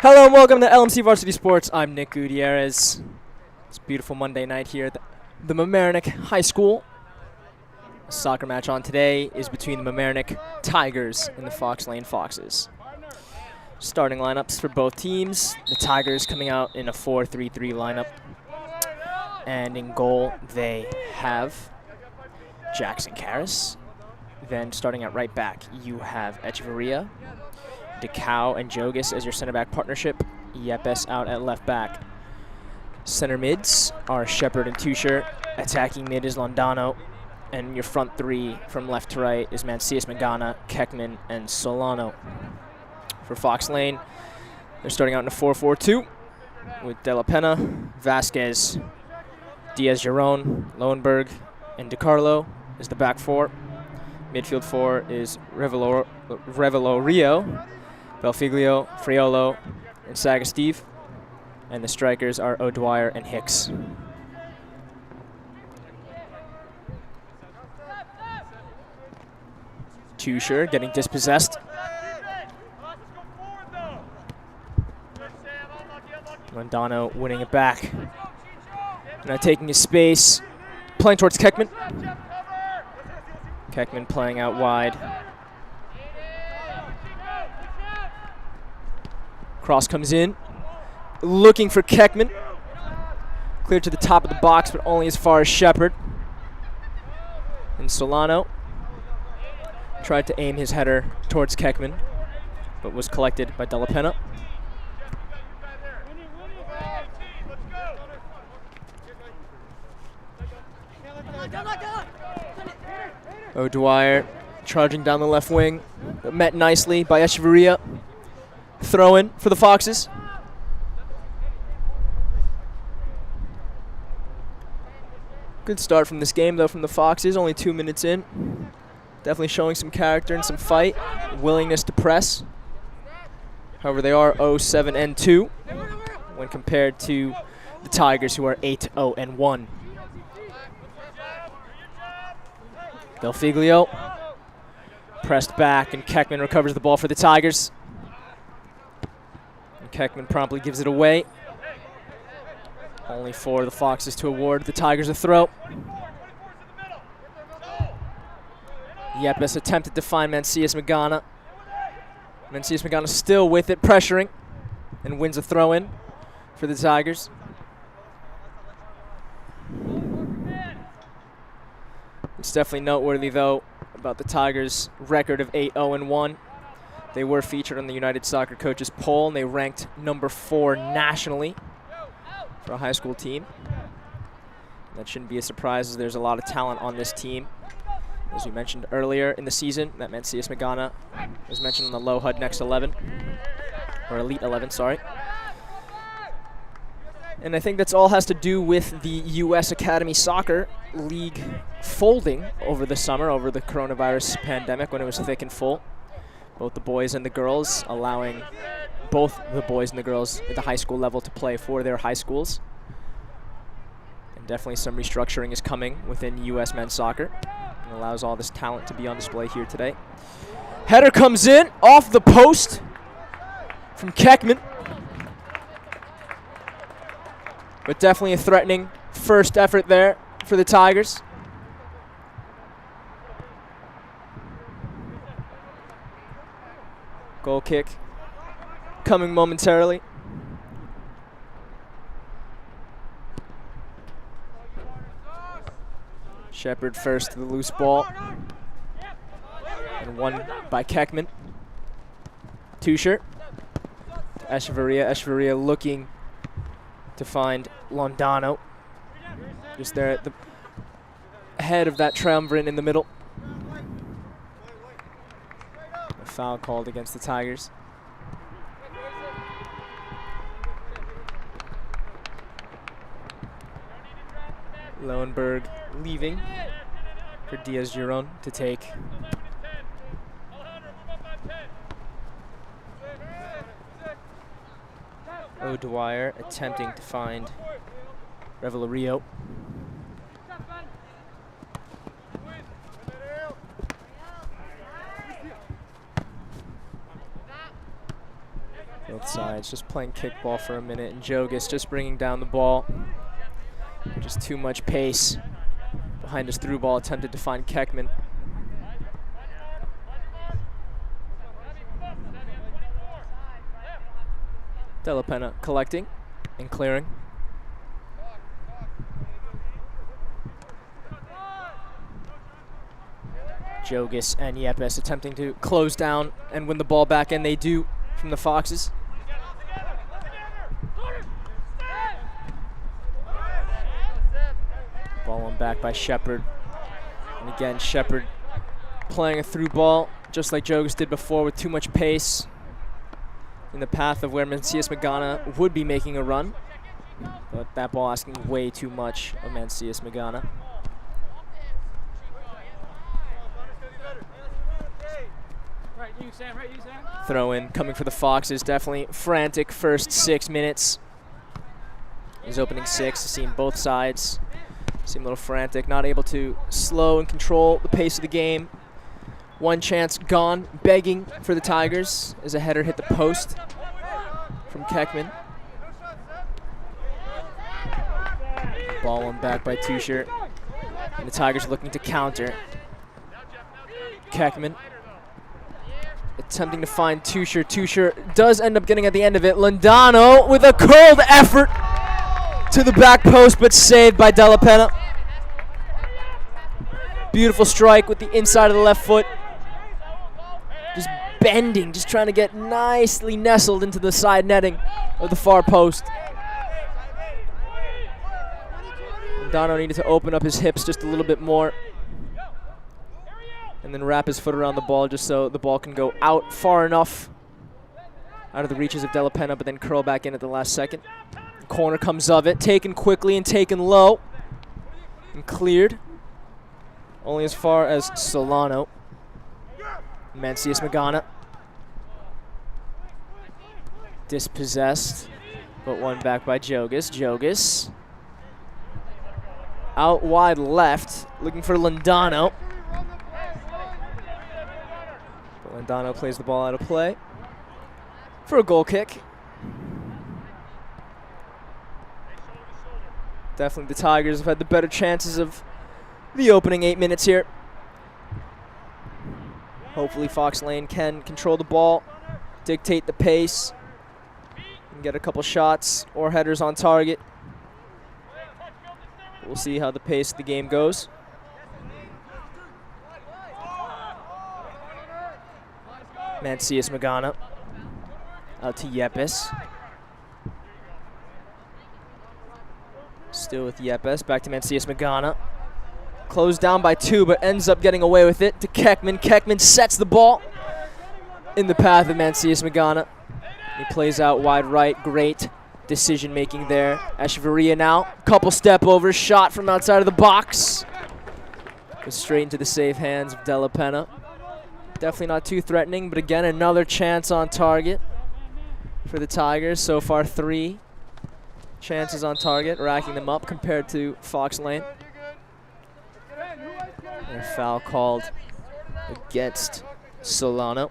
Hello and welcome to LMC Varsity Sports. I'm Nick Gutierrez. It's a beautiful Monday night here at the Mamaroneck High School. The soccer match on today is between the Mamaroneck Tigers and the Fox Lane Foxes. Starting lineups for both teams. The Tigers coming out in a 4-3-3 lineup. And in goal they have Jackson Karras. Then starting at right back you have Echeverria, DeCow and Jogas as your center back partnership. Yepes out at left back. Center mids are Shepard and Tusher. Attacking mid is Londano. And your front three from left to right is Mancias Magana, Keckman, and Solano. For Fox Lane, they're starting out in a 4-4-2 with De La Pena, Vasquez, Diaz-Giron, Lowenberg, and DiCarlo is the back four. Midfield four is Revelorio, Belfiglio, Friolo, and Sagasteve. And the strikers are O'Dwyer and Hicks. Tusher getting dispossessed. Londano winning it back. Now taking his space, playing towards Keckman. Keckman playing out wide. Cross comes in, looking for Keckman. Cleared to the top of the box, but only as far as Shepard. And Solano tried to aim his header towards Keckman, but was collected by De La Pena. O'Dwyer charging down the left wing, but met nicely by Echeverria. Throw in for the Foxes. Good start from this game, though, from the Foxes. Only 2 minutes in. Definitely showing some character and some fight, willingness to press. However, they are 0-7-2 when compared to the Tigers, who are 8-0-1. Belfiglio pressed back, and Keckman recovers the ball for the Tigers. And Keckman promptly gives it away. Only for the Foxes to award the Tigers a throw. Yepes attempted to find Mancias Magana. Mancias Magana still with it, pressuring, and wins a throw-in for the Tigers. It's definitely noteworthy, though, about the Tigers' record of 8-0-1. They were featured on the United Soccer Coaches poll, and they ranked number 4 nationally for a high school team. That shouldn't be a surprise, as there's a lot of talent on this team. As we mentioned earlier in the season, that Mancias Magana was mentioned on the Low HUD Next 11, or Elite 11, sorry. And I think that's all has to do with the U.S. Academy Soccer League folding over the summer, over the coronavirus pandemic, when it was thick and full. Both the boys and the girls, allowing both the boys and the girls at the high school level to play for their high schools. And definitely some restructuring is coming within U.S. men's soccer. And allows all this talent to be on display here today. Header comes in off the post from Keckman. But definitely a threatening first effort there for the Tigers. Goal kick coming momentarily. Shepard first to the loose ball. And won by Keckman. Two-shirt. Echeverria. Echeverria looking to find Londano. Just there at the head of that triumvirate in the middle. A foul called against the Tigers. Lowenberg leaving for Diaz-Giron to take. O'Dwyer attempting to find Revelorio. Both sides just playing kickball for a minute, and Jogas just bringing down the ball. Just too much pace behind his through ball, attempted to find Keckman. Della Penna collecting and clearing. Jogas and Yepes attempting to close down and win the ball back, and they do from the Foxes. Ball on back by Shepard. And again, Shepard playing a through ball, just like Jogas did before, with too much pace in the path of where Mancias Magana would be making a run. But that ball asking way too much of Mancias Magana. Throw in coming for the Foxes. Definitely frantic first 6 minutes. His opening 6, seeing both sides seem a little frantic, not able to slow and control the pace of the game. One chance gone, begging for the Tigers as a header hit the post from Keckman. Ball on back by Two-shirt. And the Tigers looking to counter. Keckman attempting to find Two-shirt. Two-shirt does end up getting at the end of it. Londano with a curled effort to the back post, but saved by Della Penna. Beautiful strike with the inside of the left foot. Just bending, just trying to get nicely nestled into the side netting of the far post. Londano needed to open up his hips just a little bit more and then wrap his foot around the ball just so the ball can go out far enough out of the reaches of Della Penna, but then curl back in at the last second. Corner comes of it, taken quickly and taken low and cleared only as far as Solano. Mancias Magana dispossessed, but won back by Jogas. Jogas out wide left, looking for Londano. But Londano plays the ball out of play for a goal kick. Definitely the Tigers have had the better chances of the opening 8 minutes here. Hopefully Fox Lane can control the ball, dictate the pace, and get a couple shots or headers on target. We'll see how the pace of the game goes. Mancias Magana out to Yepes. Still with Yepes, back to Mancias Magana. Closed down by 2, but ends up getting away with it to Keckman. Keckman sets the ball in the path of Mancias Magana. He plays out wide right. Great decision making there. Echeverria now, couple step overs, shot from outside of the box. Goes straight into the safe hands of Della Penna. Definitely not too threatening, but again, another chance on target for the Tigers. So far 3 chances on target, racking them up compared to Fox Lane. And a foul called against Solano.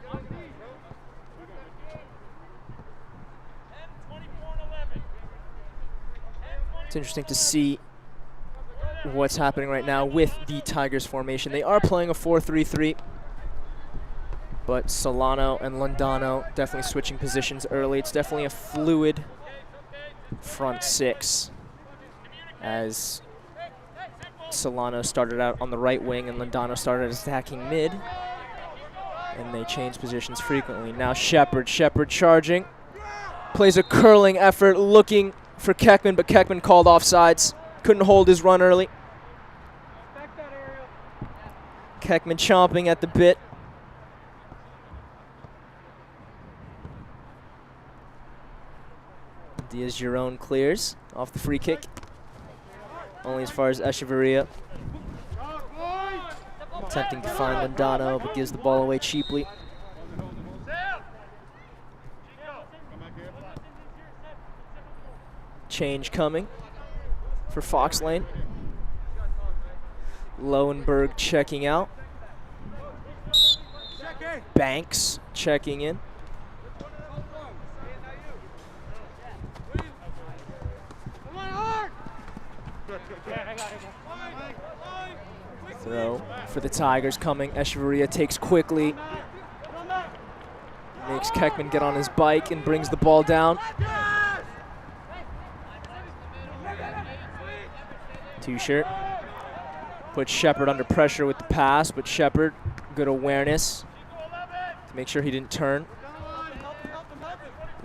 It's interesting to see what's happening right now with the Tigers formation. They are playing a 4-3-3, but Solano and Londano definitely switching positions early. It's definitely a fluid front six, as Solano started out on the right wing and Londano started attacking mid, and they change positions frequently. Now Shepard charging, plays a curling effort looking for Keckman, but Keckman called offsides. Couldn't hold his run early. Keckman chomping at the bit. Diaz-Giron clears off the free kick. Only as far as Echeverria. Attempting to find Londano, but gives the ball away cheaply. Change coming for Fox Lane. Lowenberg checking out. Banks checking in. Throw for the Tigers coming. Echeverria takes quickly. Makes Keckman get on his bike and brings the ball down. Two-shirt. Puts Shepard under pressure with the pass, but Shepard, good awareness to make sure he didn't turn.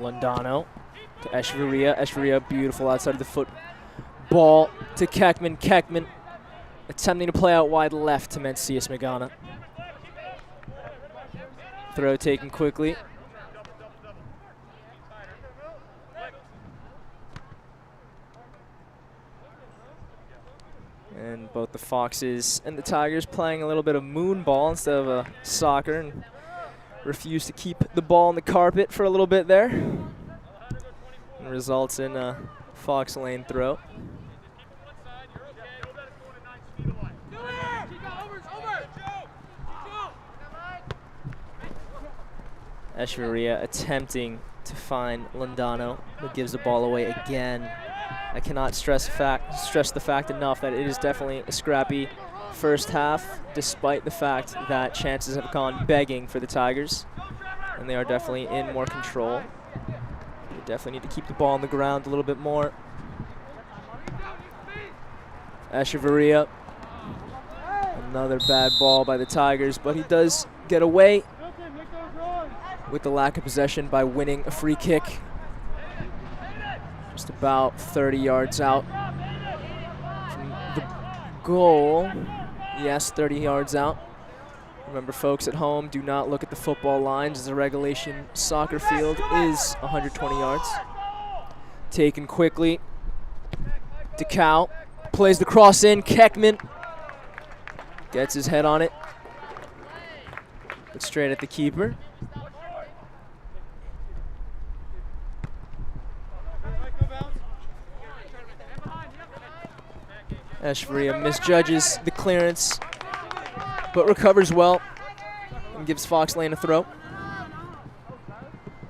Londano to Echeverria. Echeverria, beautiful outside of the foot. Ball to Keckman. Keckman attempting to play out wide left to Mencius Magana. Throw taken quickly. And both the Foxes and the Tigers playing a little bit of moon ball instead of soccer, and refuse to keep the ball on the carpet for a little bit there. And results in a Fox Lane throw. Echeverria attempting to find Londano, but gives the ball away again. I cannot stress the fact enough that it is definitely a scrappy first half, despite the fact that chances have gone begging for the Tigers, and they are definitely in more control. They definitely need to keep the ball on the ground a little bit more. Echeverria, another bad ball by the Tigers, but he does get away with the lack of possession by winning a free kick. Just about 30 yards out from the goal. Yes, 30 yards out. Remember, folks at home, do not look at the football lines, as a regulation soccer field is 120 yards. Taken quickly. DeCow plays the cross in. Keckman gets his head on it, but straight at the keeper. Echeverria misjudges the clearance, but recovers well and gives Fox Lane a throw.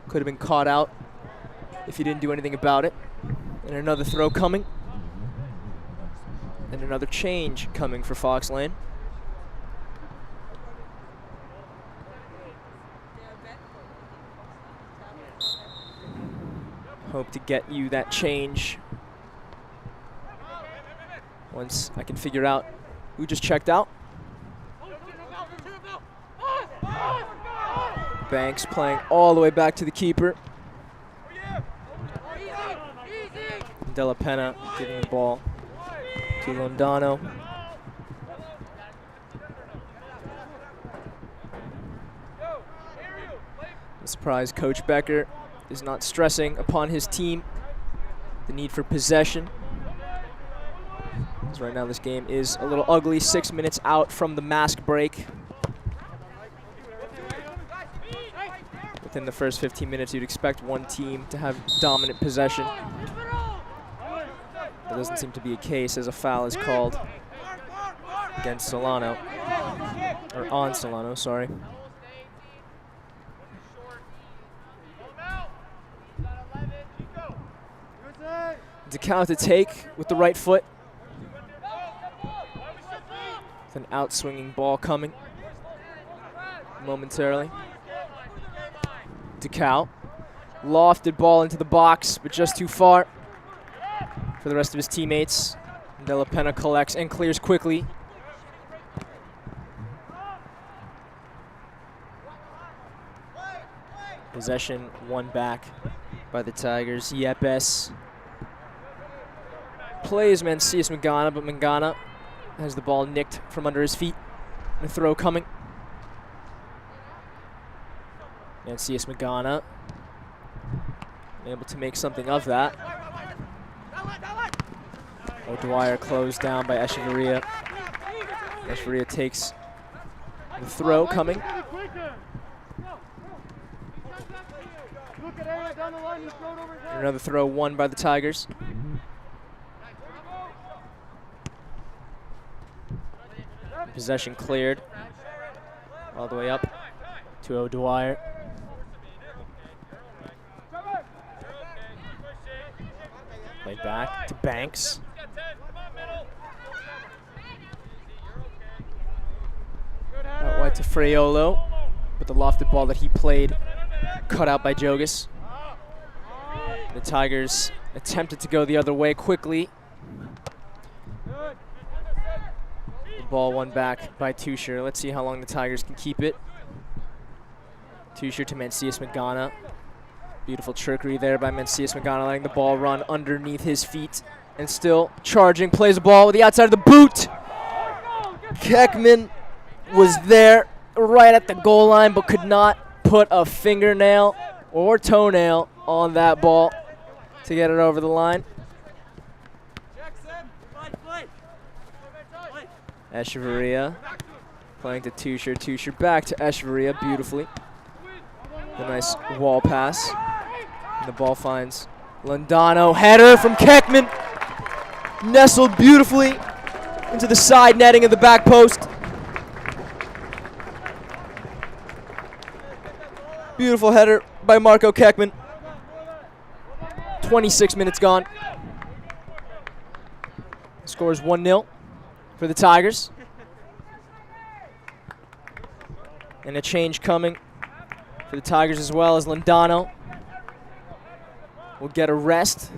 Could have been caught out if he didn't do anything about it. And another throw coming. And another change coming for Fox Lane. Hope to get you that change once I can figure out who just checked out. Banks playing all the way back to the keeper. Della Pena giving the ball to Londano. I'm surprised Coach Becker is not stressing upon his team the need for possession. Right now this game is a little ugly, 6 minutes out from the mask break. Within the first 15 minutes, you'd expect one team to have dominant possession. That doesn't seem to be a case, as a foul is called against Solano, or on Solano, sorry. DeCal to take with the right foot. With an out-swinging ball coming momentarily. DeCal. Lofted ball into the box, but just too far for the rest of his teammates. De La Pena collects and clears quickly. Possession won back by the Tigers. Yepes plays Mancias Magana, but Magana has the ball nicked from under his feet. The throw coming. Mancias Magana able to make something of that. O'Dwyer closed down by Echeverria. Echeverria takes the throw coming. Another throw won by the Tigers. Possession cleared all the way up to O'Dwyer. Played back to Banks. Out wide to Fraiolo, but the lofted ball that he played cut out by Jogas. The Tigers attempted to go the other way quickly. The ball won back by Tusher. Let's see how long the Tigers can keep it. Tusher to Mancias Magana. Beautiful trickery there by Mancias Magana, letting the ball run underneath his feet. And still charging, plays the ball with the outside of the boot. Keckman was there right at the goal line, but could not put a fingernail or toenail on that ball to get it over the line. Echeverria playing to Tusher. Tusher back to Echeverria beautifully. A nice wall pass. And the ball finds Londano. Header from Keckman. Nestled beautifully into the side netting of the back post. Beautiful header by Marco Keckman. 26 minutes gone. Scores 1-0 for the Tigers. And a change coming for the Tigers as well, as Londano will get a rest.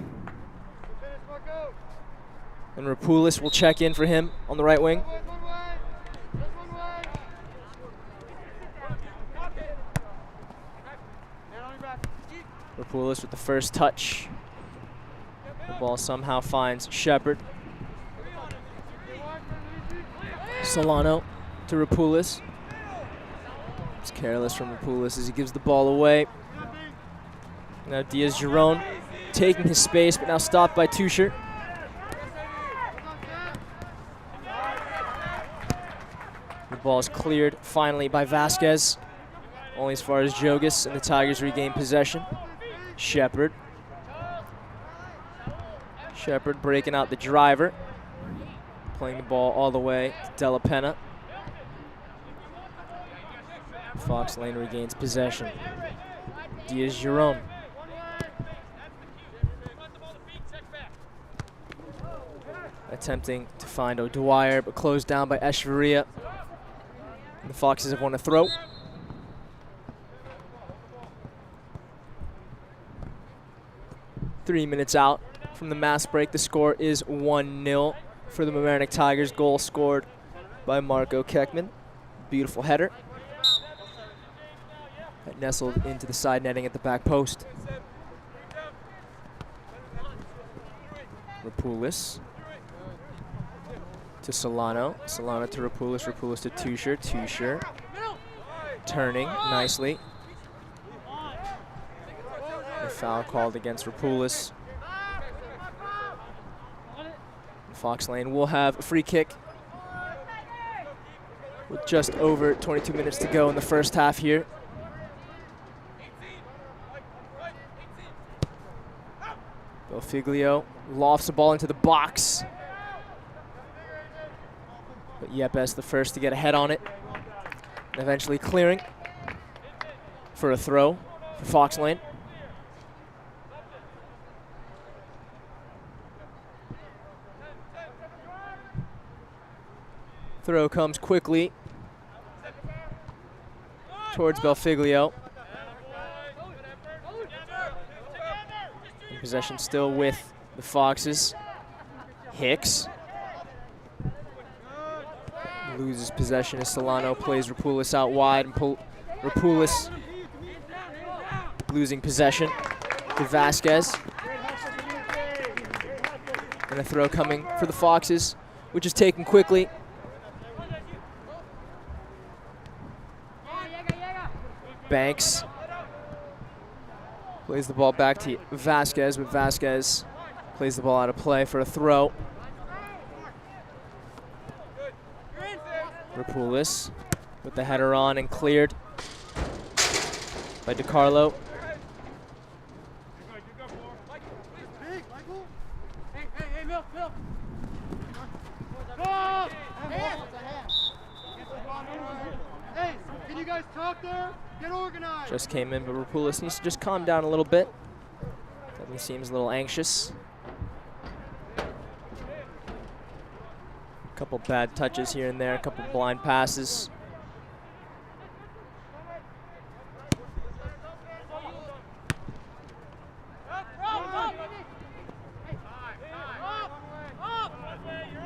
And Rapoulis will check in for him on the right wing. Rapoulis with the first touch. The ball somehow finds Shepard. Solano to Rapoulis. It's careless from Rapoulis as he gives the ball away. Now Diaz-Giron taking his space, but now stopped by Tusher. The ball is cleared finally by Vasquez. Only as far as Jogas, and the Tigers regain possession. Shepard. Shepard breaking out the driver. Playing the ball all the way to De La Pena. Fox Lane regains possession. Diaz-Giron. Attempting to find O'Dwyer, but closed down by Echeverria. The Foxes have won a throw. Three minutes out from the mass break. The score is 1-0 for the Mamaroneck Tigers. Goal scored by Marco Keckman. Beautiful header. That nestled into the side netting at the back post. Rapoulis to Solano. Solano to Rapoulis. Rapoulis to Tusher. Tusher turning nicely. A foul called against Rapoulis. Fox Lane will have a free kick with just over 22 minutes to go in the first half here. Belfiglio lofts the ball into the box. But Yepes the first to get a head on it. And eventually clearing for a throw for Fox Lane. Throw comes quickly towards Belfiglio. And possession still with the Foxes. Hicks loses possession as Solano plays Rapoulis out wide, and Rapoulis losing possession to Vasquez. And a throw coming for the Foxes, which is taken quickly. Banks plays the ball back to Vasquez, but Vasquez plays the ball out of play for a throw. Rapoulis with the header on and cleared by DiCarlo. Hey, can you guys talk there? Get organized. Just came in, but Rapoulis needs to just calm down a little bit. Definitely seems a little anxious. A couple bad touches here and there, a couple blind passes.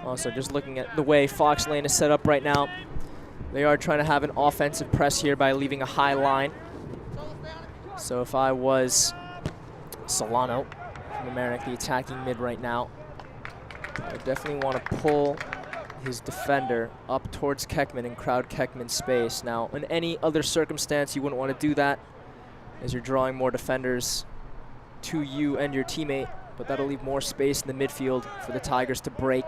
Also, just looking at the way Fox Lane is set up right now, they are trying to have an offensive press here by leaving a high line. So if I was Solano from Mamaroneck, the attacking mid right now, I definitely want to pull his defender up towards Keckman and crowd Keckman's space. Now, in any other circumstance, you wouldn't want to do that, as you're drawing more defenders to you and your teammate, but that'll leave more space in the midfield for the Tigers to break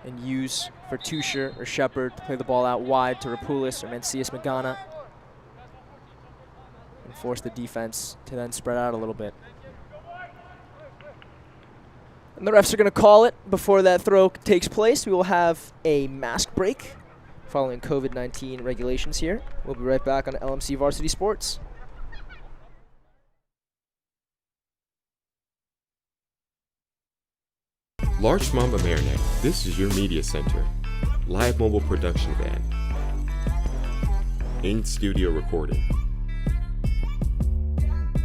and use for Tusher or Shepard to play the ball out wide to Rapoulis or Mencius Magana and force the defense to then spread out a little bit. And the refs are going to call it before that throw takes place. We will have a mask break following COVID-19 regulations here. We'll be right back on LMC Varsity Sports. Larchmont Mamaroneck, this is your media center. Live mobile production van. In-studio recording.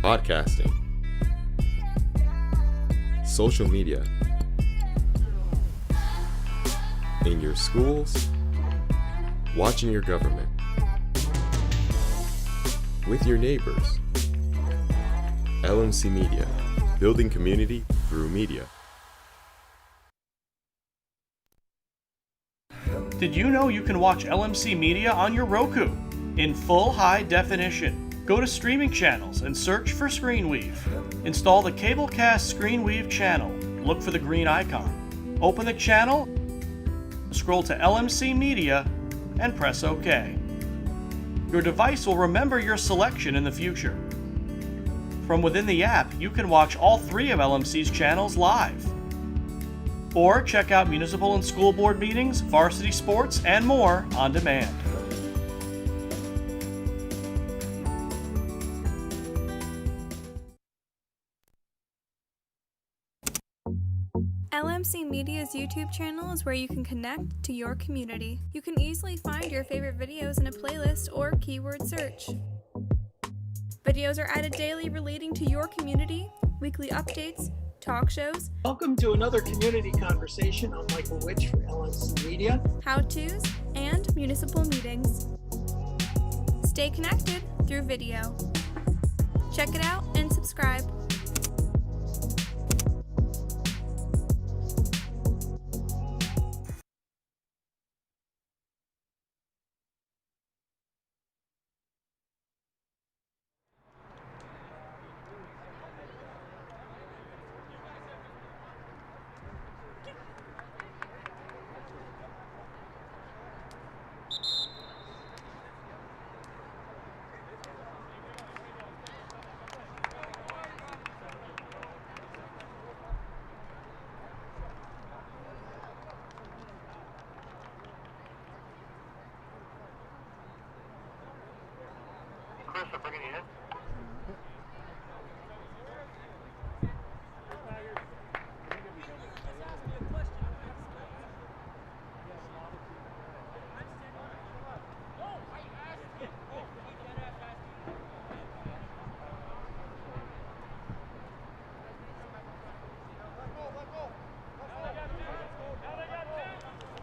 Podcasting. Social media. In your schools. Watching your government. With your neighbors. LMC Media. Building community through media. Did you know you can watch LMC Media on your Roku in full high definition? Go to streaming channels and search for ScreenWeave. Install the Cablecast ScreenWeave channel. Look for the green icon. Open the channel, scroll to LMC Media, and press OK. Your device will remember your selection in the future. From within the app, you can watch all 3 of LMC's channels live. Or check out municipal and school board meetings, varsity sports, and more on demand. LMC Media's YouTube channel is where you can connect to your community. You can easily find your favorite videos in a playlist or keyword search. Videos are added daily relating to your community, weekly updates, talk shows, Welcome to another community conversation. I'm Michael Witch for LMC Media. how-tos, and municipal meetings. Stay connected through video. Check it out and subscribe.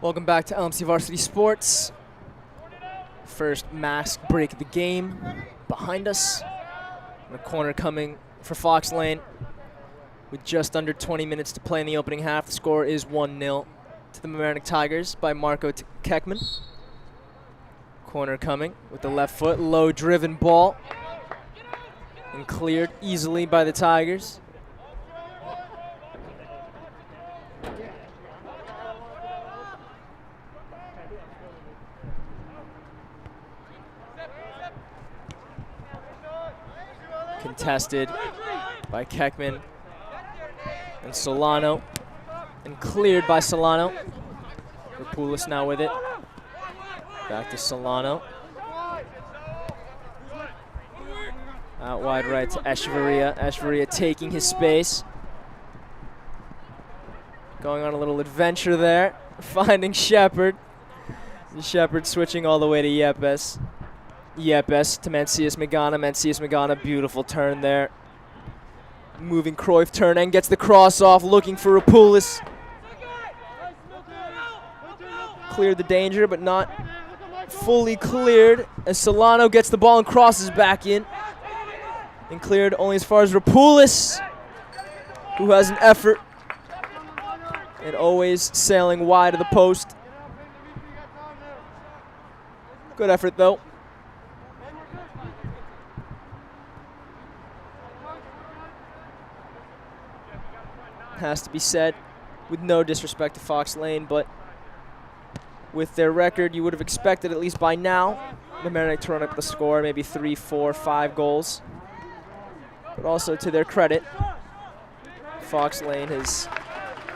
Welcome back to LMC Varsity Sports. First mask break of the game behind us. And a corner coming for Fox Lane with just under 20 minutes to play in the opening half. The score is 1-0 to the Mamaroneck Tigers by Marco Keckman. Corner coming with the left foot, low driven ball, and cleared easily by the Tigers. Contested by Keckman and Solano, and cleared by Solano. Rapoulis now with it. Back to Solano. Out wide right to Echeverria. Echeverria taking his space. Going on a little adventure there, finding Shepard. Shepard switching all the way to Yepes. Yepes to Mancias Magana. Mancias Magana, beautiful turn there. Moving Cruyff turn and gets the cross off, looking for Rapoulis. Cleared the danger, but not fully cleared, as Solano gets the ball and crosses back in. And cleared only as far as Rapoulis, who has an effort and always sailing wide of the post. Good effort though. Has to be said, with no disrespect to Fox Lane, but with their record, you would have expected at least by now Mamaroneck to run up the score, maybe 3, 4, 5 goals. But also to their credit, Fox Lane has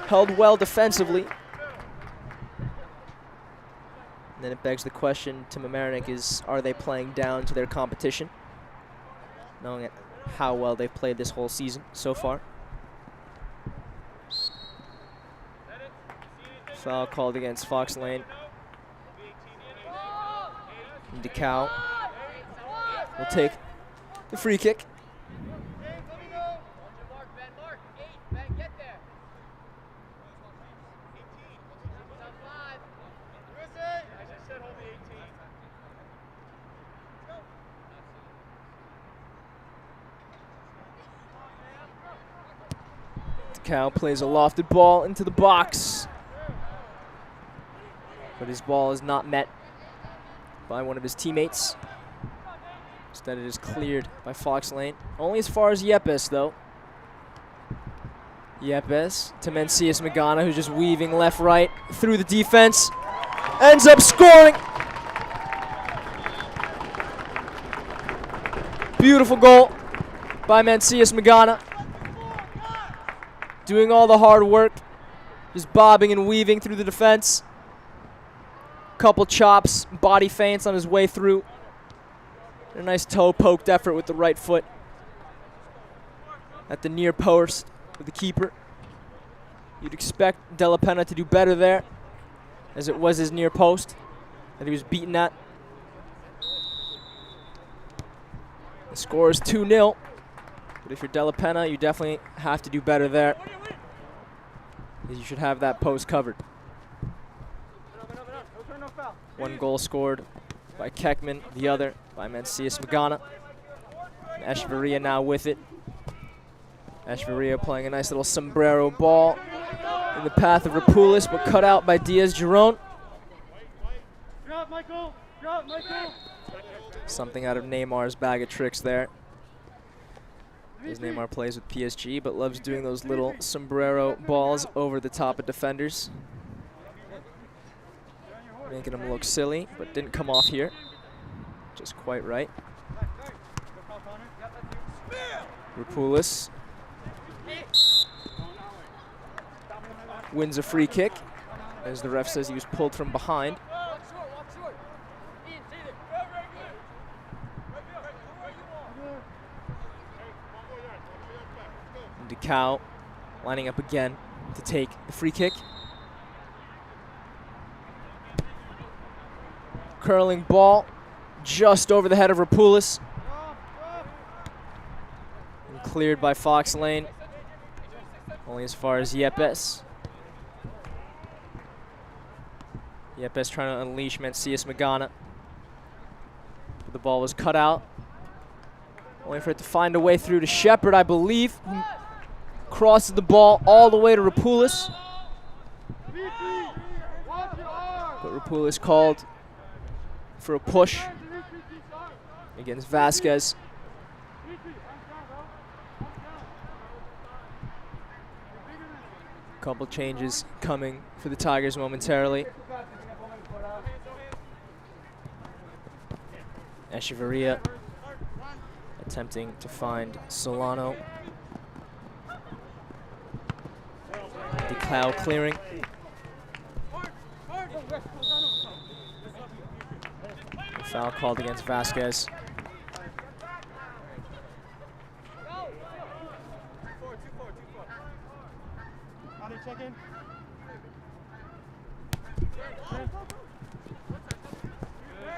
held well defensively. And then it begs the question to Mamaroneck is, are they playing down to their competition? Knowing how well they've played this whole season so far. Foul called against Fox Lane. And DeCal will take the free kick. DeCal plays a lofted ball into the box, but his ball is not met by one of his teammates. Instead, it is cleared by Fox Lane. Only as far as Yepes, though. Yepes to Mancias Magana, who's just weaving left-right through the defense. Ends up scoring. Beautiful goal by Mancias Magana. Doing all the hard work, just bobbing and weaving through the defense. Couple chops, body feints on his way through. And a nice toe poked effort with the right foot at the near post with the keeper. You'd expect Della Penna to do better there, as it was his near post that he was beaten at. The score is 2-0, but if you're Della Penna, you definitely have to do better there. You should have that post covered. One goal scored by Keckman, the other by Mancias Magana. Echeverria now with it. Echeverria playing a nice little sombrero ball in the path of Rapoulis, but cut out by Diaz-Giron. Something out of Neymar's bag of tricks there. As Neymar plays with PSG, but loves doing those little sombrero balls over the top of defenders. Making him look silly, but didn't come off here. Just quite right. Rapoulis wins a free kick, as the ref says he was pulled from behind. And DeCal lining up again to take the free kick. Curling ball just over the head of Rapoulis. And cleared by Fox Lane. Only as far as Yepes. Yepes trying to unleash Mencius Magana. The ball was cut out. Only for it to find a way through to Shepard, I believe. He crosses the ball all the way to Rapoulis. But Rapoulis called for a push against Vasquez. Couple changes coming for the Tigers momentarily. Echeverria attempting to find Solano. DeClow clearing. Foul called against Vasquez.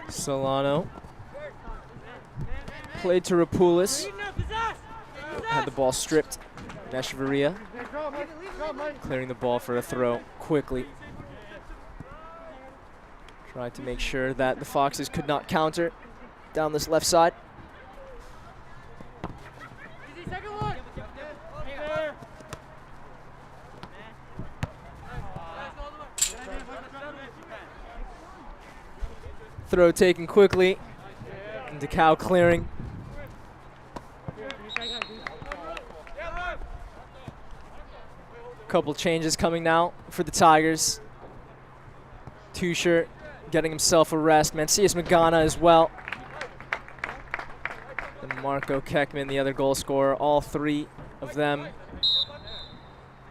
Solano played to Rapoulis. Had the ball stripped. Echeverria clearing the ball for a throw quickly. Tried to make sure that the Foxes could not counter down this left side. Throw taken quickly. And DeCow clearing. Couple changes coming now for the Tigers. Tusher getting himself a rest. Mencius Magana as well. And Marco Keckman, the other goal scorer. All three of them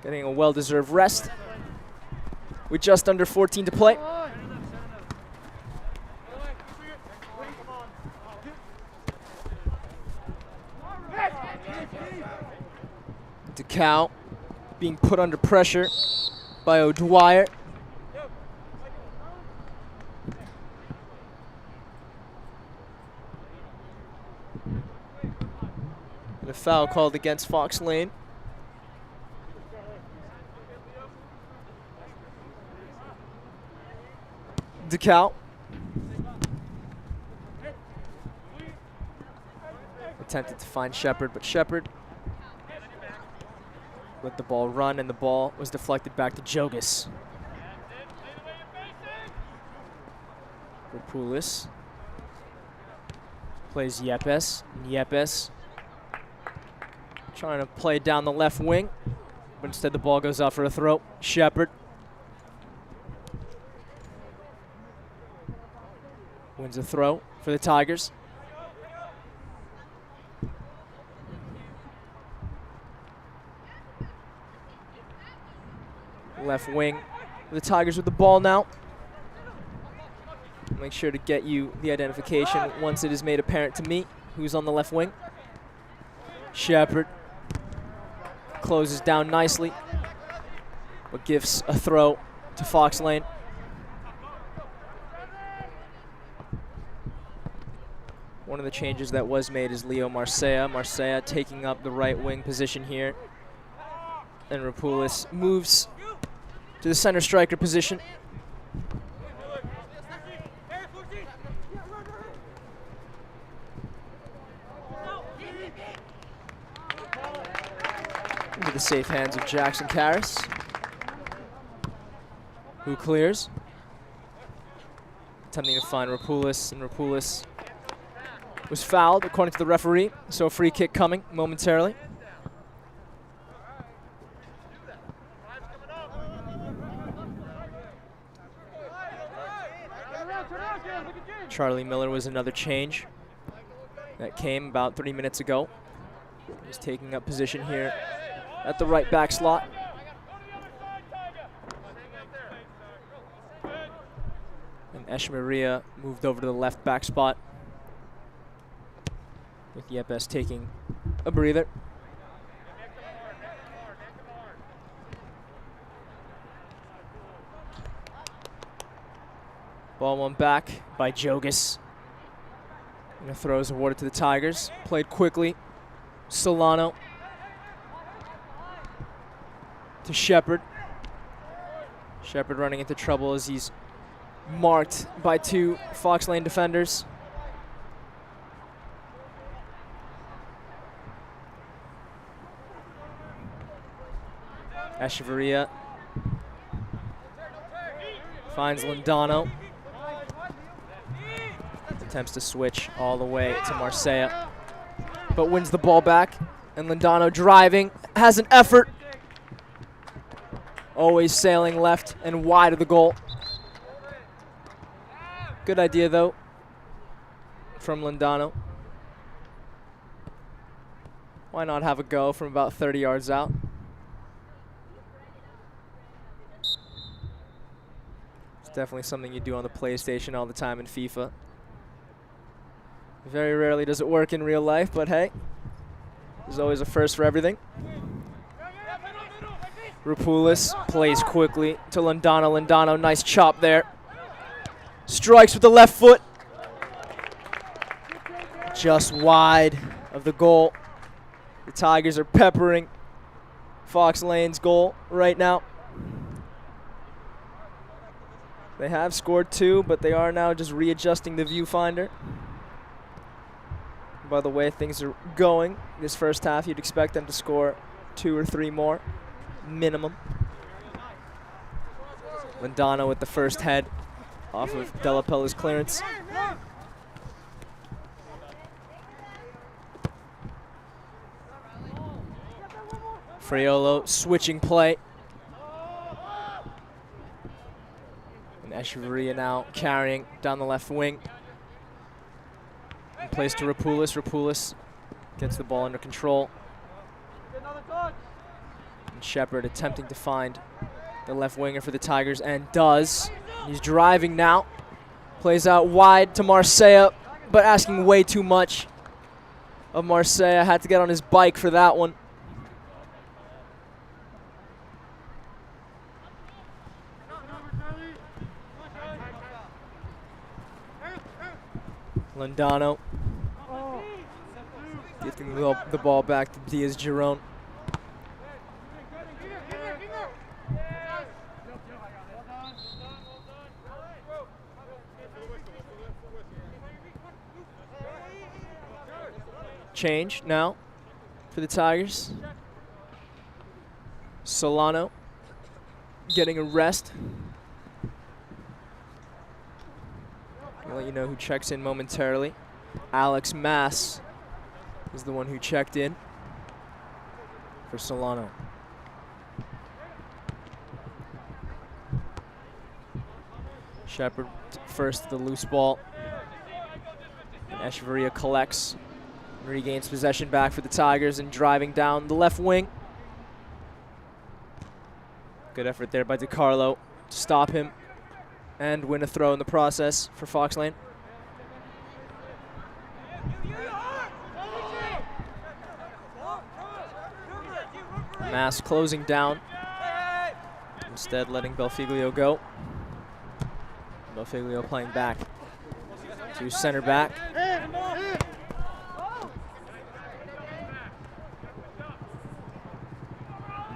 getting a well-deserved rest with just under 14 to play. DeCow being put under pressure by O'Dwyer. And a foul called against Fox Lane. DeCow attempted to find Shepard, but Shepard let the ball run, and the ball was deflected back to Jogas. Rapoulis plays Yepes. Yepes trying to play down the left wing, but instead the ball goes out for a throw. Shepard wins a throw for the Tigers. Left wing. The Tigers with the ball now. Make sure to get you the identification once it is made apparent to me who's on the left wing. Shepard closes down nicely, but gives a throw to Fox Lane. One of the changes that was made is Leo Marcea. Marcea taking up the right wing position here. And Rapoulis moves to the center striker position. Into the safe hands of Jackson Karras, who clears. Attempting to find Rapoulis, and Rapoulis was fouled according to the referee, so a free kick coming momentarily. Charlie Miller was another change that came about 3 minutes ago. He's taking up position here at the right back slot. And Echeverria moved over to the left back spot, with Yepes taking a breather. Ball won back by Jogas. And the throw is awarded to the Tigers. Played quickly. Solano to Shepard. Shepard running into trouble as he's marked by 2 Fox Lane defenders. Echeverria finds Lindano. Attempts to switch all the way to Marseille, but wins the ball back. And Lindano driving, has an effort. Always sailing left and wide of the goal. Good idea, though, from Lindano. Why not have a go from about 30 yards out? It's definitely something you do on the PlayStation all the time in FIFA. Very rarely does it work in real life, but hey, there's always a first for everything. Rapoulis plays quickly to Lindano. Lindano, nice chop there. Strikes with the left foot. Just wide of the goal. The Tigers are peppering Fox Lane's goal right now. They have scored 2, but they are now just readjusting the viewfinder. By the way things are going this first half, you'd expect them to score 2 or 3 more, minimum. Lindano with the first head off of Della Pella's clearance. Friolo switching play. And Echeverria now carrying down the left wing. Plays to Rapoulis. Rapoulis gets the ball under control. And Shepard attempting to find the left winger for the Tigers, and does. He's driving now. Plays out wide to Marseille, but asking way too much of Marseille. Had to get on his bike for that one. Lindano gifting the ball back to Diaz Giron. Change now for the Tigers. Solano getting a rest. I'll let you know who checks in momentarily. Alex Mass is the one who checked in for Solano. Shepard first to the loose ball. And Echeverria collects and regains possession back for the Tigers, and driving down the left wing. Good effort there by DiCarlo to stop him and win a throw in the process for Fox Lane. Mass closing down, instead letting Belfiglio go. Belfiglio playing back to center back.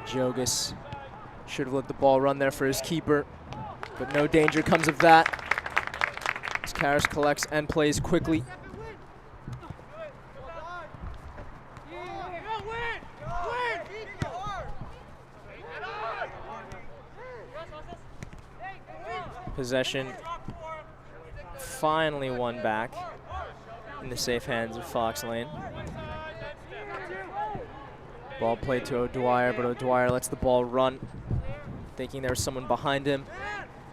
Jogas should have let the ball run there for his keeper, but no danger comes of that. As Karras collects and plays quickly. Possession finally won back in the safe hands of Fox Lane. Ball played to O'Dwyer, but O'Dwyer lets the ball run, thinking there was someone behind him.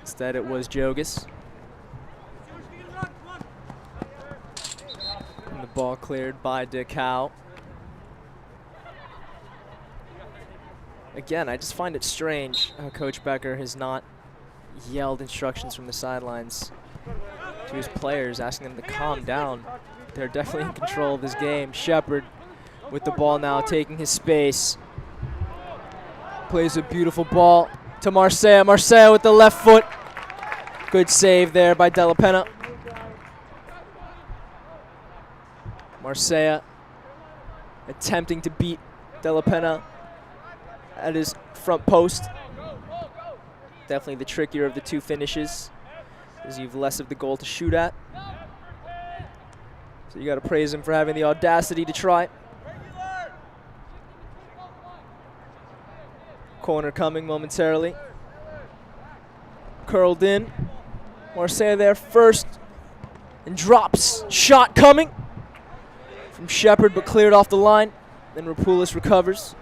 Instead, it was Jogas. And the ball cleared by DeCal. Again, I just find it strange how Coach Becker has not yelled instructions from the sidelines to his players, asking them to calm down. They're definitely in control of this game. Shepard with the ball now, taking his space. Plays a beautiful ball to Marseille. Marseille with the left foot. Good save there by Della Penna. Marseille attempting to beat Della Penna at his front post. Definitely the trickier of the two finishes. Because you've less of the goal to shoot at. So you got to praise him for having the audacity to try. Corner coming momentarily. Curled in. Marseille there first. And drops. Shot coming from Shepard, but cleared off the line. Then Rapoulis recovers.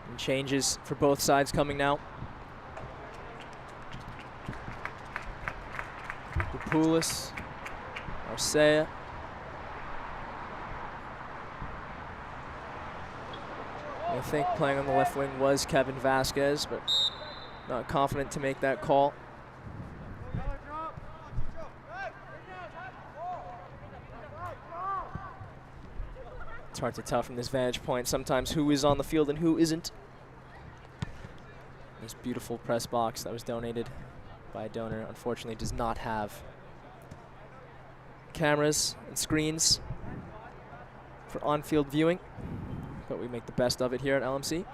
And changes for both sides coming now. Rapoulis, Marseille. I think playing on the left wing was Kevin Vasquez, but not confident to make that call. It's hard to tell from this vantage point sometimes who is on the field and who isn't. This beautiful press box that was donated by a donor unfortunately does not have cameras and screens for on-field viewing, but we make the best of it here at LMC.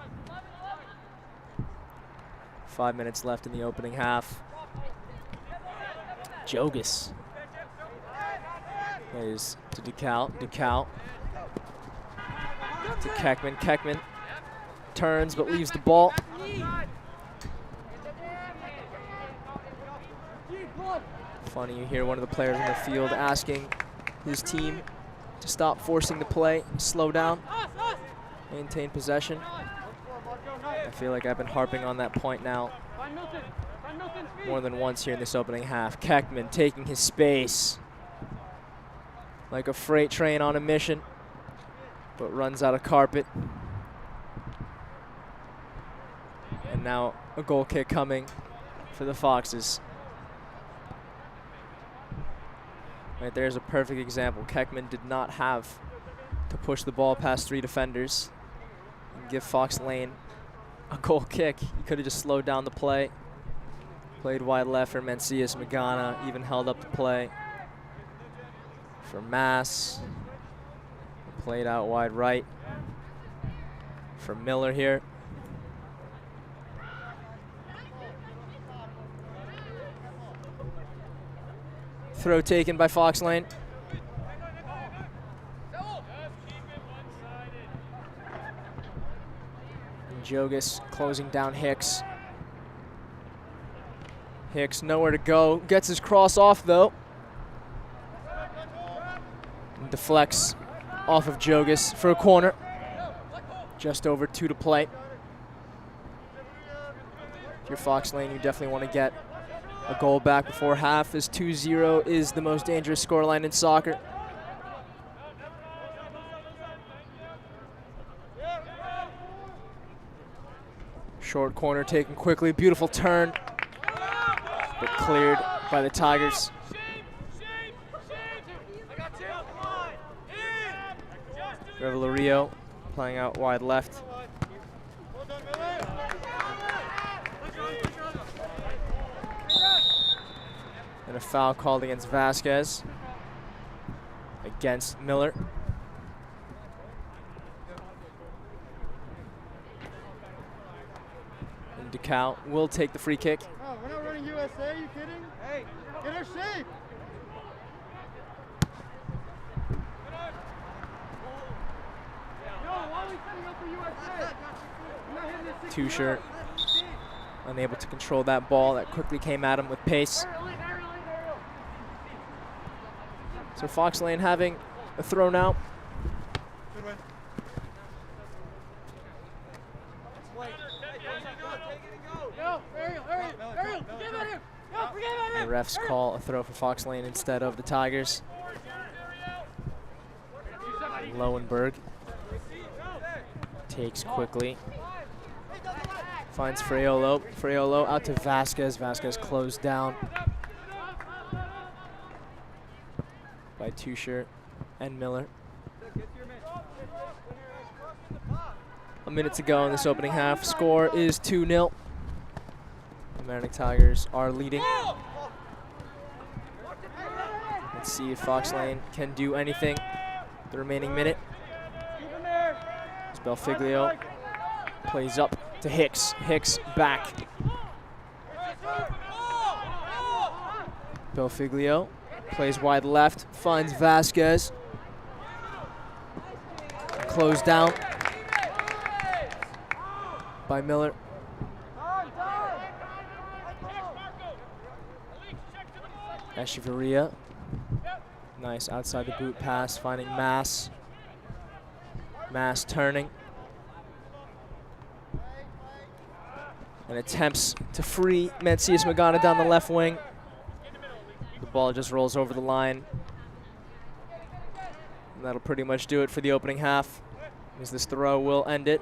5 minutes left in the opening half. Jogas plays to DeCal. DeCal to Keckman. Keckman turns but leaves the ball. Funny, you hear one of the players on the field asking his team to stop forcing the play, slow down, maintain possession. I feel like I've been harping on that point now more than once here in this opening half. Keckman taking his space like a freight train on a mission, but runs out of carpet. And now a goal kick coming for the Foxes. Right there's a perfect example. Keckman did not have to push the ball past 3 defenders and give Fox Lane a goal kick. He could have just slowed down the play. Played wide left for Mencius. Magana even held up the play for Mass. Played out wide right for Miller here. Throw taken by Fox Lane. And Jogas closing down Hicks. Hicks nowhere to go. Gets his cross off though. And deflects off of Jogas for a corner. Just over 2 to play. If you're Fox Lane, you definitely want to get a goal back before half, as 2-0 is the most dangerous scoreline in soccer. Short corner taken quickly, beautiful turn, but cleared by the Tigers. Revelorio playing out wide left. And a foul called against Vasquez, against Miller. And DeCal will take the free kick. Oh, we're not running USA, you kidding? Hey, get our shape. Yo, why are we setting up for USA? We're not hitting the 60 Tusher unable to control that ball that quickly came at him with pace. So Fox Lane having a throw now. Good win. The refs call a throw for Fox Lane instead of the Tigers. Lowenberg takes quickly. Finds Fraiolo. Fraiolo out to Vasquez. Vasquez closed down by Tusher and Miller. A minute to go in this opening half. Score is 2-0. Mamaroneck Tigers are leading. Let's see if Fox Lane can do anything the remaining minute. Belfiglio plays up to Hicks. Hicks back. Belfiglio plays wide left, finds Vasquez. Closed down by Miller. Echeverria. Nice outside the boot pass, finding Mass. Mass turning. And attempts to free Mencius Magana down the left wing. The ball just rolls over the line. And that'll pretty much do it for the opening half, as this throw will end it.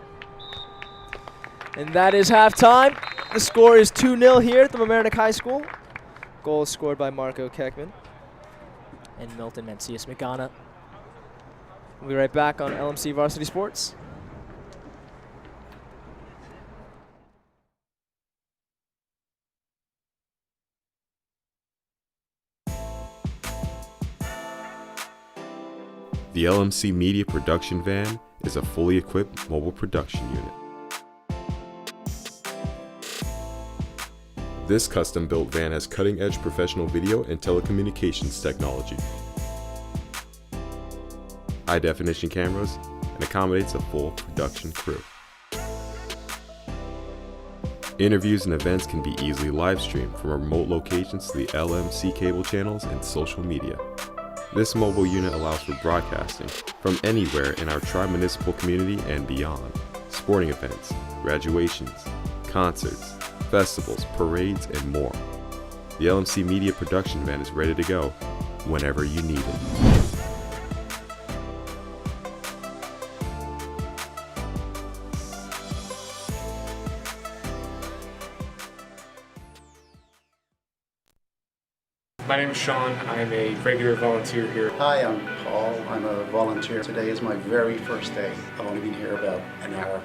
And that is halftime. The score is 2-0 here at the Mamaroneck High School. Goal is scored by Marco Keckman and Milton Mencius Magana. We'll be right back on LMC Varsity Sports. The LMC Media Production Van is a fully equipped mobile production unit. This custom-built van has cutting-edge professional video and telecommunications technology, high-definition cameras, and accommodates a full production crew. Interviews and events can be easily live-streamed from remote locations to the LMC cable channels and social media. This mobile unit allows for broadcasting from anywhere in our tri-municipal community and beyond. Sporting events, graduations, concerts, festivals, parades, and more. The LMC Media Production Van is ready to go whenever you need it. My name is Sean. I'm a regular volunteer here. Hi, I'm Paul. I'm a volunteer. Today is my very first day. I've only been here about an hour.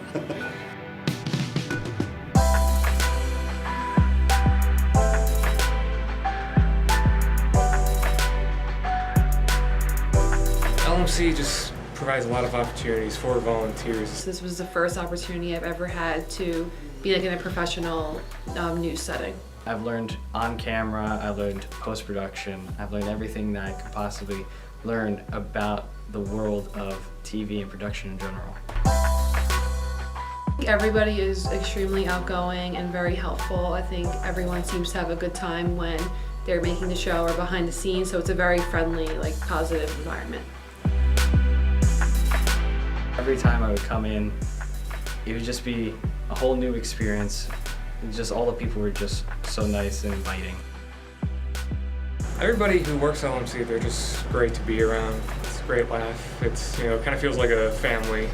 LMC just provides a lot of opportunities for volunteers. This was the first opportunity I've ever had to be like in a professional news setting. I've learned on camera, I learned post-production, I've learned everything that I could possibly learn about the world of TV and production in general. Everybody is extremely outgoing and very helpful. I think everyone seems to have a good time when they're making the show or behind the scenes, so it's a very friendly, like, positive environment. Every time I would come in, it would just be a whole new experience. Just all the people were just so nice and inviting. Everybody who works at LMC, they're just great to be around. It's a great laugh. It's, you know, it kind of feels like a family.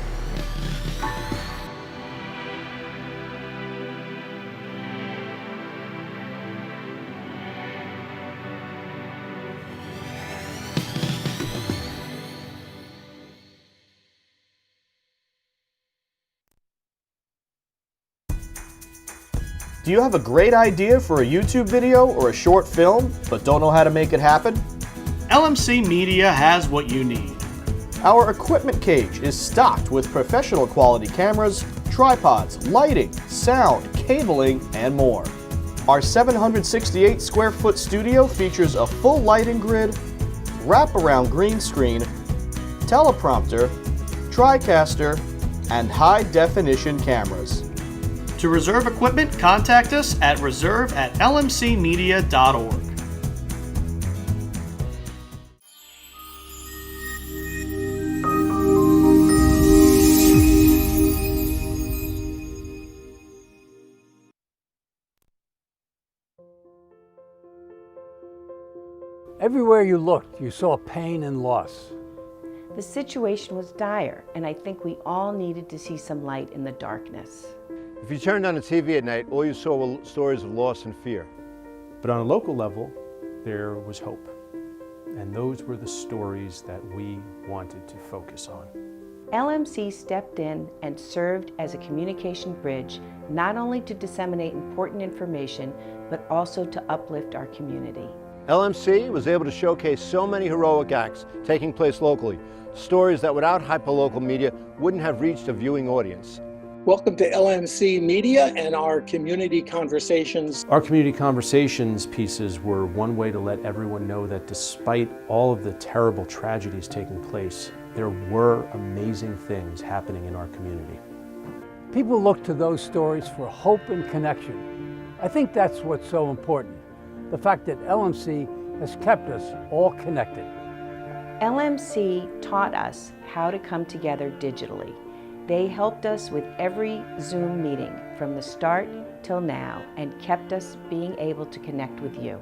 Do you have a great idea for a YouTube video or a short film, but don't know how to make it happen? LMC Media has what you need. Our equipment cage is stocked with professional quality cameras, tripods, lighting, sound, cabling, and more. Our 768 square foot studio features a full lighting grid, wraparound green screen, teleprompter, TriCaster, and high definition cameras. To reserve equipment, contact us at reserve@lmcmedia.org. Everywhere you looked, you saw pain and loss. The situation was dire, and I think we all needed to see some light in the darkness. If you turned on the TV at night, all you saw were stories of loss and fear. But on a local level, there was hope. And those were the stories that we wanted to focus on. LMC stepped in and served as a communication bridge, not only to disseminate important information, but also to uplift our community. LMC was able to showcase so many heroic acts taking place locally, stories that without hyperlocal media wouldn't have reached a viewing audience. Welcome to LMC Media and our community conversations. Our community conversations pieces were one way to let everyone know that despite all of the terrible tragedies taking place, there were amazing things happening in our community. People look to those stories for hope and connection. I think that's what's so important. The fact that LMC has kept us all connected. LMC taught us how to come together digitally. They helped us with every Zoom meeting from the start till now and kept us being able to connect with you.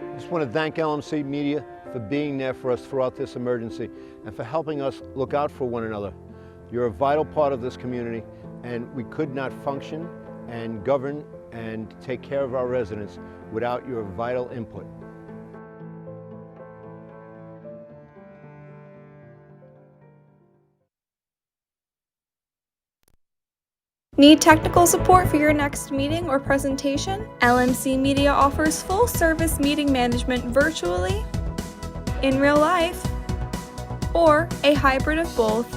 I just want to thank LMC Media for being there for us throughout this emergency and for helping us look out for one another. You're a vital part of this community, and we could not function and govern and take care of our residents without your vital input. Need technical support for your next meeting or presentation? LMC Media offers full-service meeting management virtually, in real life, or a hybrid of both.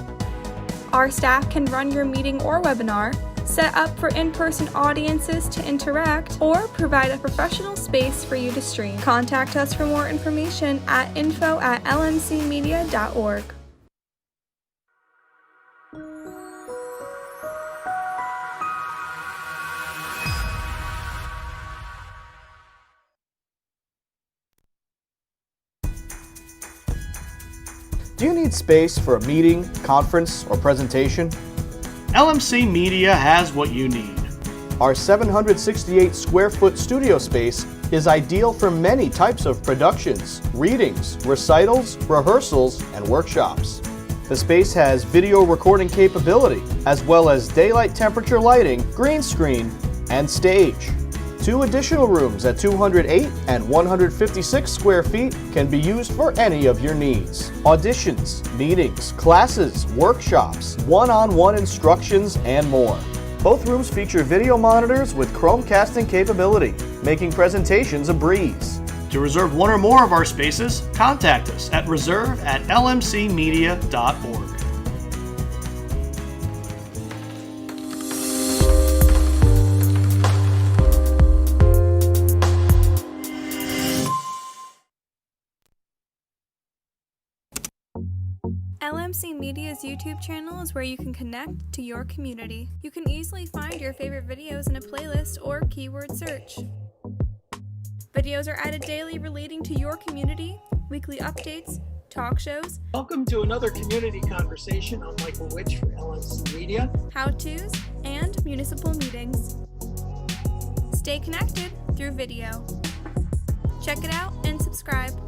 Our staff can run your meeting or webinar, set up for in-person audiences to interact, or provide a professional space for you to stream. Contact us for more information at info@lmcmedia.org. Do you need space for a meeting, conference, or presentation? LMC Media has what you need. Our 768 square foot studio space is ideal for many types of productions, readings, recitals, rehearsals, and workshops. The space has video recording capability, as well as daylight temperature lighting, green screen, and stage. 2 additional rooms at 208 and 156 square feet can be used for any of your needs. Auditions, meetings, classes, workshops, one-on-one instructions, and more. Both rooms feature video monitors with Chromecasting capability, making presentations a breeze. To reserve one or more of our spaces, contact us at reserve@lmcmedia.org. LMC Media's YouTube channel is where you can connect to your community. You can easily find your favorite videos in a playlist or keyword search. Videos are added daily relating to your community, weekly updates, talk shows. Welcome to another community conversation. I'm Michael Witch for LMC Media. How-tos, and municipal meetings. Stay connected through video. Check it out and subscribe.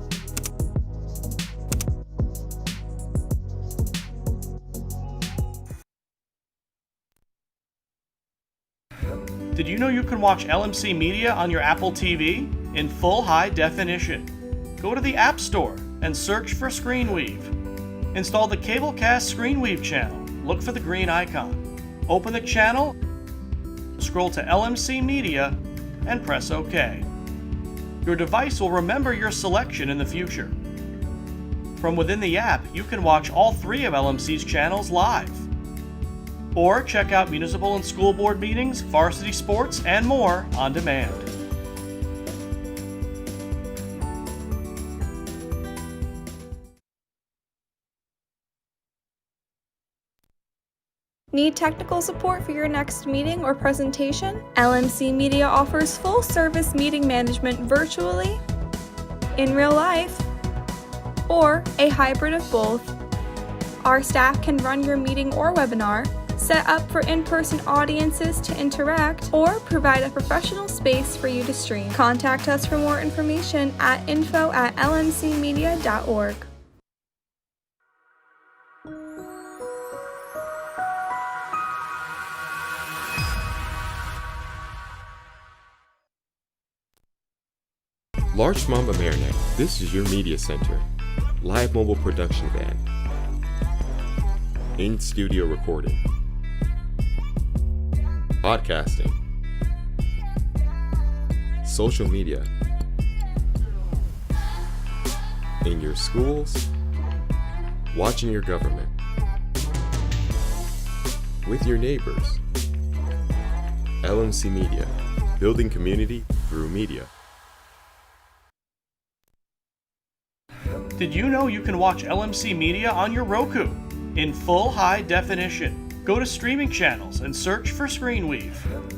Did you know you can watch LMC Media on your Apple TV in full high definition? Go to the App Store and search for ScreenWeave. Install the Cablecast ScreenWeave channel. Look for the green icon. Open the channel, scroll to LMC Media, and press OK. Your device will remember your selection in the future. From within the app, you can watch all 3 of LMC's channels live. Or check out municipal and school board meetings, varsity sports, and more on demand. Need technical support for your next meeting or presentation? LMC Media offers full-service meeting management virtually, in real life, or a hybrid of both. Our staff can run your meeting or webinar, set up for in-person audiences to interact, or provide a professional space for you to stream. Contact us for more information at info@lmcmedia.org. Largemont Mamaroneck, this is your media center. Live mobile production van. In-studio recording. Podcasting. Social media. in your schools, watching your government, with your neighbors. LMC Media, building community through media. Did you know you can watch LMC Media on your Roku in full high definition? Go to streaming channels and search for ScreenWeave.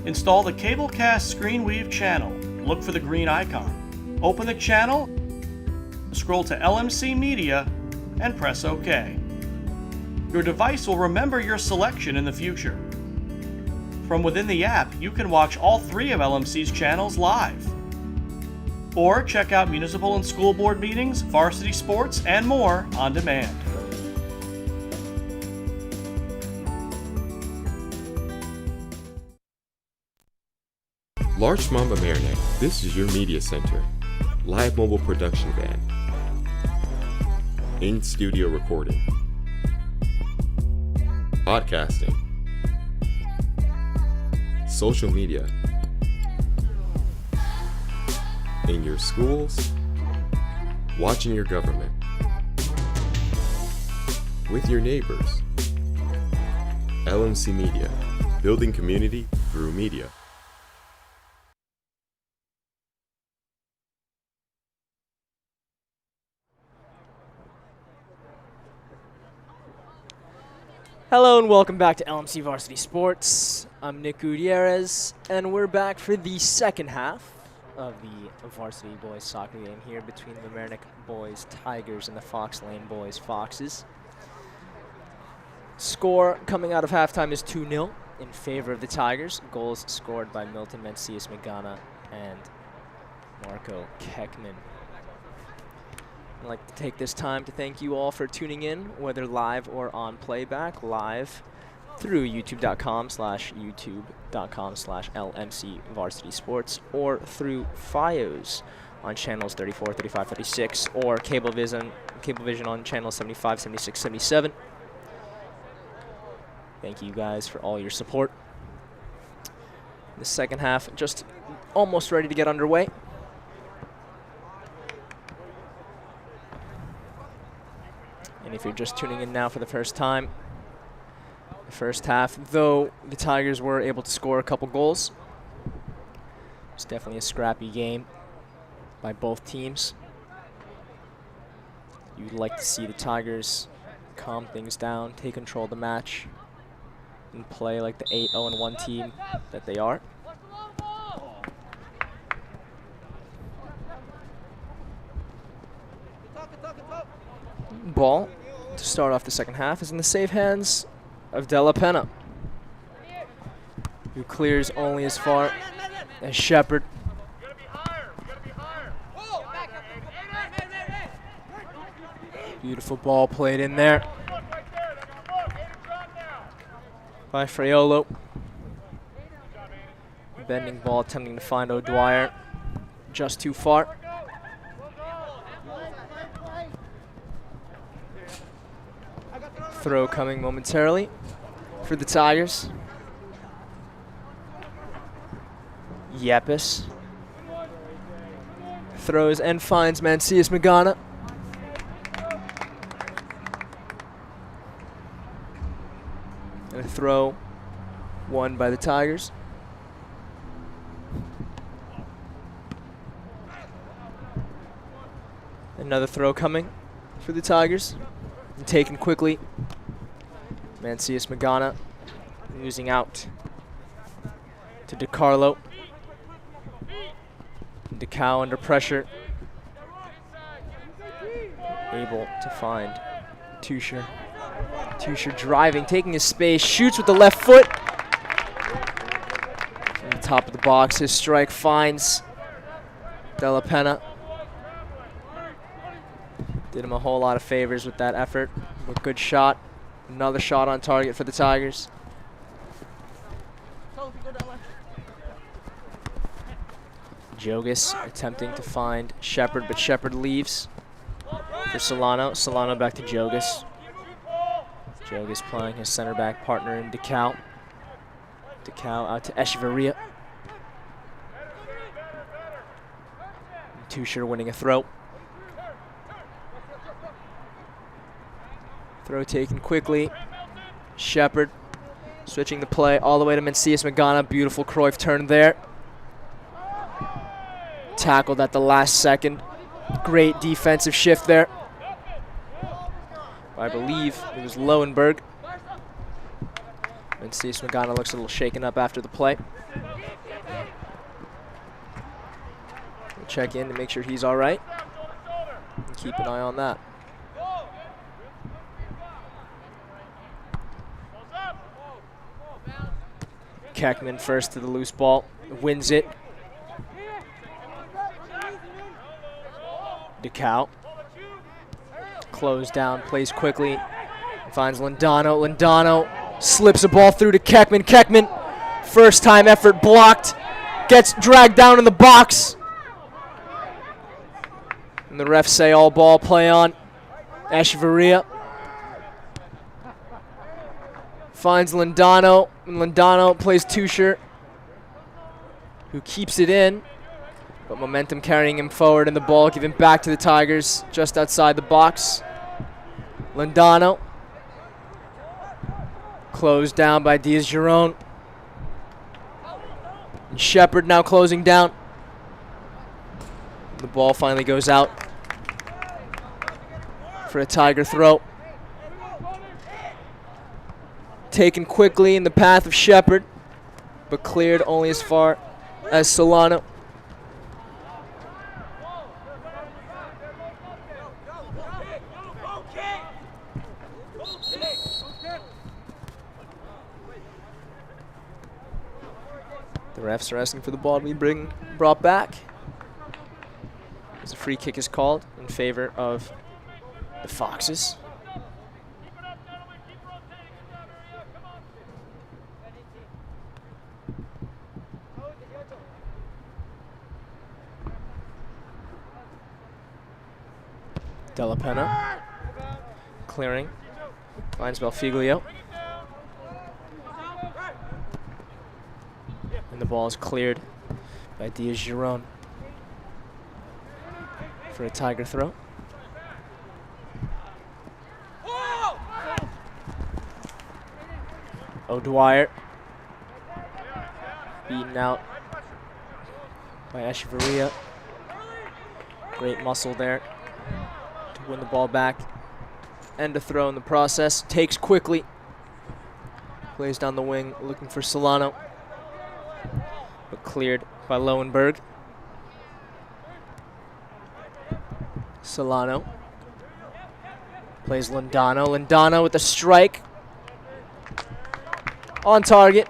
Install the Cablecast ScreenWeave channel. Look for the green icon. Open the channel, scroll to LMC Media, and press OK. Your device will remember your selection in the future. From within the app, you can watch all 3 of LMC's channels live. Or check out municipal and school board meetings, varsity sports, and more on demand. Larchmont Mamaroneck, this is your media center. Live mobile production van. In-studio recording. Podcasting. Social media. In your schools, watching your government, with your neighbors. LMC Media, building community through media. Hello and welcome back to LMC Varsity Sports. I'm Nick Gutierrez, and we're back for the second half of the varsity boys soccer game here between the Mamaroneck boys Tigers and the Fox Lane boys Foxes. Score coming out of halftime is 2-0 in favor of the Tigers. Goals scored by Milton Mencius Magana and Marco Keckman. I'd like to take this time to thank you all for tuning in, whether live or on playback, live through youtube.com/LMC Varsity Sports, or through FiOS on channels 34, 35, 36, or Cablevision on channels 75, 76, 77. Thank you guys for all your support. The second half just almost ready to get underway. And if you're just tuning in now for the first time, the first half, though the Tigers were able to score a couple goals, it's definitely a scrappy game by both teams. You'd like to see the Tigers calm things down, take control of the match, and play like the 8-0-1 team that they are. Ball to start off the second half is in the safe hands of De La Pena, who clears only as far as Shepard. Beautiful ball played in there by Fraiolo. Bending ball attempting to find O'Dwyer, just too far. Throw coming momentarily for the Tigers. Yepis throws and finds Mencius Magana. And a throw won by the Tigers. Another throw coming for the Tigers. And taken quickly. Mencius Magana losing out to DiCarlo. DeCow under pressure. Able to find Tusher. Tusher driving, taking his space, shoots with the left foot. From the top of the box, his strike finds De La Pena. Did him a whole lot of favors with that effort. But good shot. Another shot on target for the Tigers. Jogas attempting to find Shepard, but Shepard leaves for Solano. Solano back to Jogas. Jogas playing his center back partner in DeCow. DeCow out to Echeverria. Tusher winning a throw. Throw taken quickly. Shepard switching the play all the way to Mencius Magana. Beautiful Cruyff turn there. Tackled at the last second. Great defensive shift there. I believe it was Lowenberg. Mencius Magana looks a little shaken up after the play. We'll check in to make sure he's all right. And keep an eye on that. Keckman first to the loose ball, wins it. DeCow. Closed down, plays quickly. Finds Lindano. Lindano slips a ball through to Keckman. Keckman, first time effort blocked. Gets dragged down in the box. And the refs say all ball, play on. Echeverria finds Lindano. And Lindano plays Tusher, who keeps it in. But momentum carrying him forward, and the ball given back to the Tigers just outside the box. Lindano. Closed down by Diaz-Giron. And Shepard now closing down. The ball finally goes out for a Tiger throw. Taken quickly in the path of Shepard, but cleared only as far as Solano. The refs are asking for the ball to be brought back, as a free kick is called in favor of the Foxes. Della Penna clearing, finds Belfiglio. And the ball is cleared by Diaz-Giron for a Tiger throw. O'Dwyer beaten out by Echeverria. Great muscle there to win the ball back and a throw in the process. Takes quickly, plays down the wing looking for Solano, but cleared by Lowenberg. Solano plays Lindano. Lindano with a strike. On target.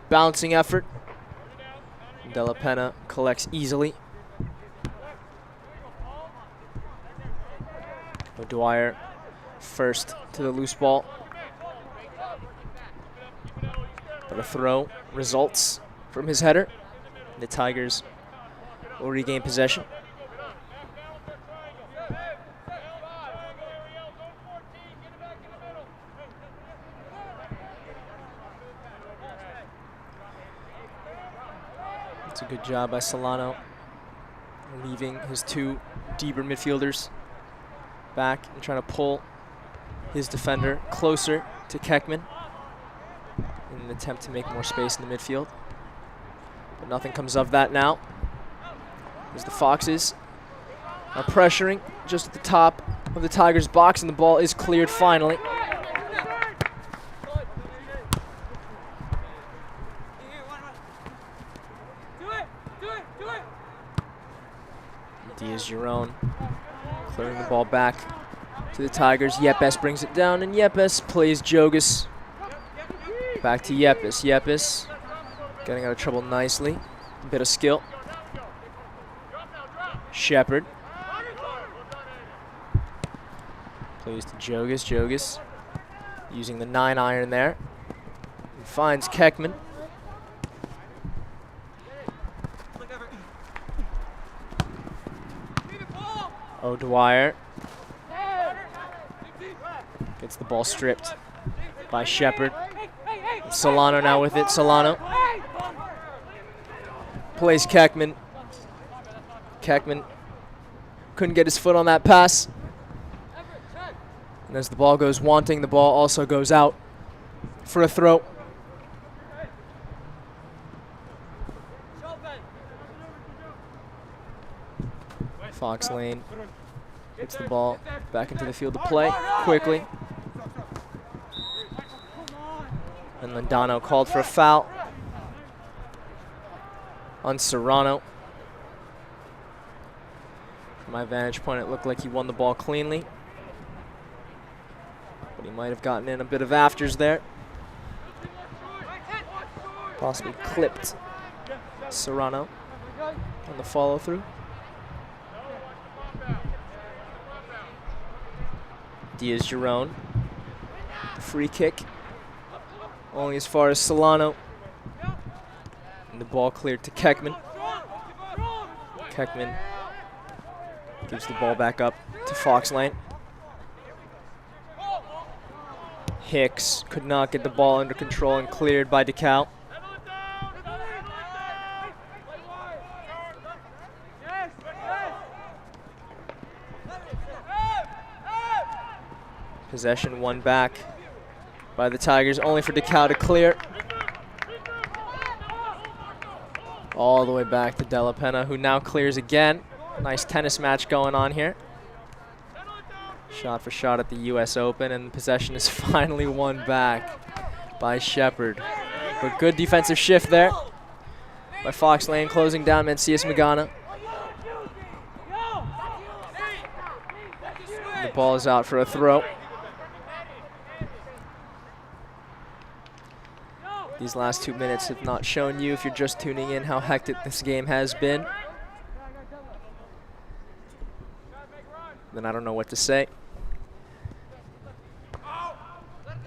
Bouncing effort. Della Penna collects easily. O'Dwyer first to the loose ball. But a throw results from his header. The Tigers will regain possession. It's a good job by Solano, leaving his two deeper midfielders back and trying to pull his defender closer to Keckman in an attempt to make more space in the midfield. But nothing comes of that now, as the Foxes are pressuring just at the top of the Tigers' box, and the ball is cleared finally. Diaz-Giron clearing the ball back to the Tigers. Yepes brings it down, and Yepes plays Jogas. Back to Yepes. Yepes getting out of trouble nicely. A bit of skill. Shepard plays to Jogas. Jogas using the 9-iron there. He finds Keckman. O'Dwyer gets the ball stripped by Shepard. Solano now with it. Solano plays Keckman. Keckman couldn't get his foot on that pass. And as the ball goes wanting, the ball also goes out for a throw. Fox Lane gets the ball back into the field of play quickly. And Lindano called for a foul on Serrano. From my vantage point, it looked like he won the ball cleanly, but he might have gotten in a bit of afters there. Possibly clipped Serrano on the follow through. Diaz-Giron, the free kick, only as far as Solano. And the ball cleared to Keckman. Keckman gives the ball back up to Fox Lane. Hicks could not get the ball under control and cleared by DeCal. Possession won back by the Tigers, only for DeCal to clear. All the way back to Della Pena, who now clears again. Nice tennis match going on here. Shot for shot at the US Open, and the possession is finally won back by Shepard. But good defensive shift there by Fox Lane, closing down Mencius Magana. And the ball is out for a throw. These last 2 minutes have not shown you, if you're just tuning in, how hectic this game has been. Then I don't know what to say.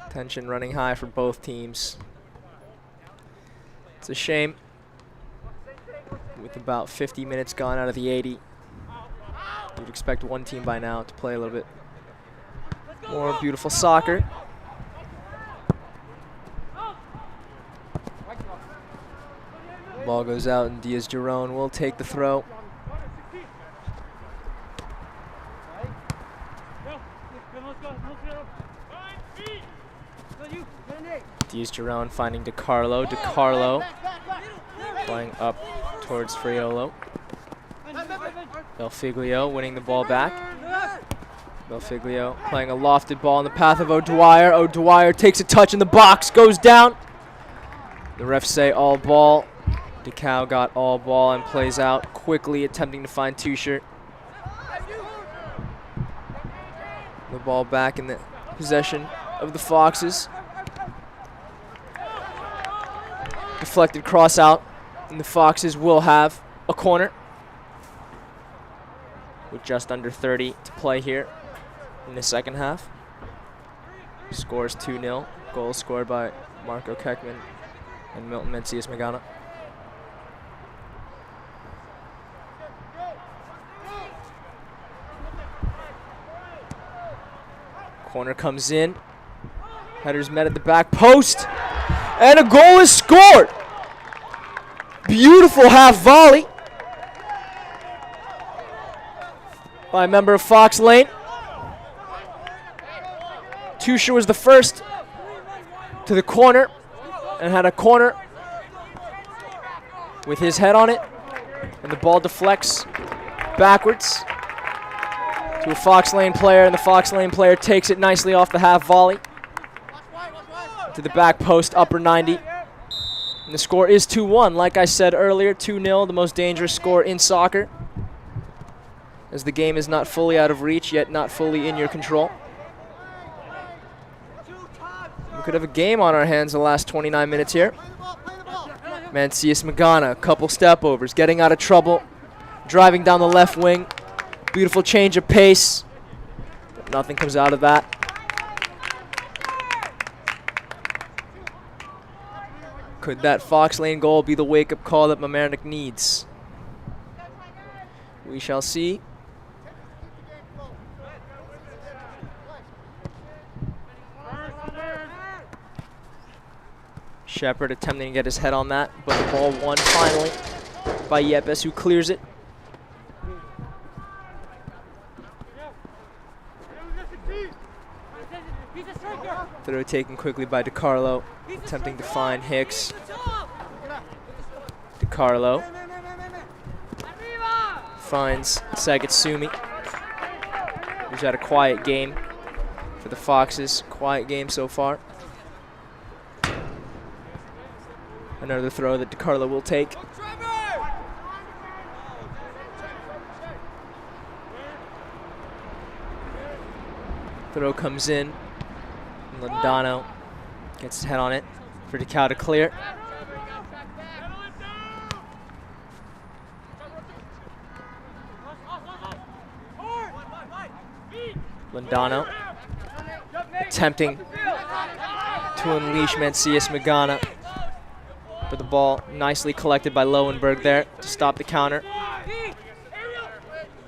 Tension running high for both teams. It's a shame, with about 50 minutes gone out of the 80. You'd expect one team by now to play a little bit more beautiful soccer. Ball goes out, and Diaz-Giron will take the throw. Diaz-Giron finding DiCarlo. DiCarlo playing up towards Friolo. Belfiglio winning the ball back. Belfiglio playing a lofted ball in the path of O'Dwyer. O'Dwyer takes a touch in the box, goes down. The refs say all ball. DeCal got all ball and plays out quickly, attempting to find Tusher. The ball back in the possession of the Foxes. Deflected cross out, and the Foxes will have a corner with just under 30 to play here in the second half. Scores 2-0. Goal scored by Marco Keckman and Milton Mencius Magana. Corner comes in. Headers met at the back post. And a goal is scored. Beautiful half volley by a member of Fox Lane. Tusher was the first to the corner and had a corner with his head on it. And the ball deflects backwards to a Fox Lane player, and the Fox Lane player takes it nicely off the half volley to the back post, upper 90. And the score is 2-1. Like I said earlier, 2-0, the most dangerous score in soccer, as the game is not fully out of reach, yet not fully in your control. We could have a game on our hands the last 29 minutes here. Mencius Magana, a couple step overs, getting out of trouble, driving down the left wing. Beautiful change of pace, but nothing comes out of that. Could that Fox Lane goal be the wake-up call that Mamaroneck needs? We shall see. Shepard attempting to get his head on that, but the ball won finally by Yepes, who clears it. Throw taken quickly by DiCarlo, attempting to find Hicks. DiCarlo finds Sagatsumi, who's had a quiet game for the Foxes. Quiet game so far. Another throw that DiCarlo will take. Throw comes in. Londano gets his head on it for DeCal to clear. Londano attempting to unleash Mencius Magana, but the ball nicely collected by Lowenberg there to stop the counter.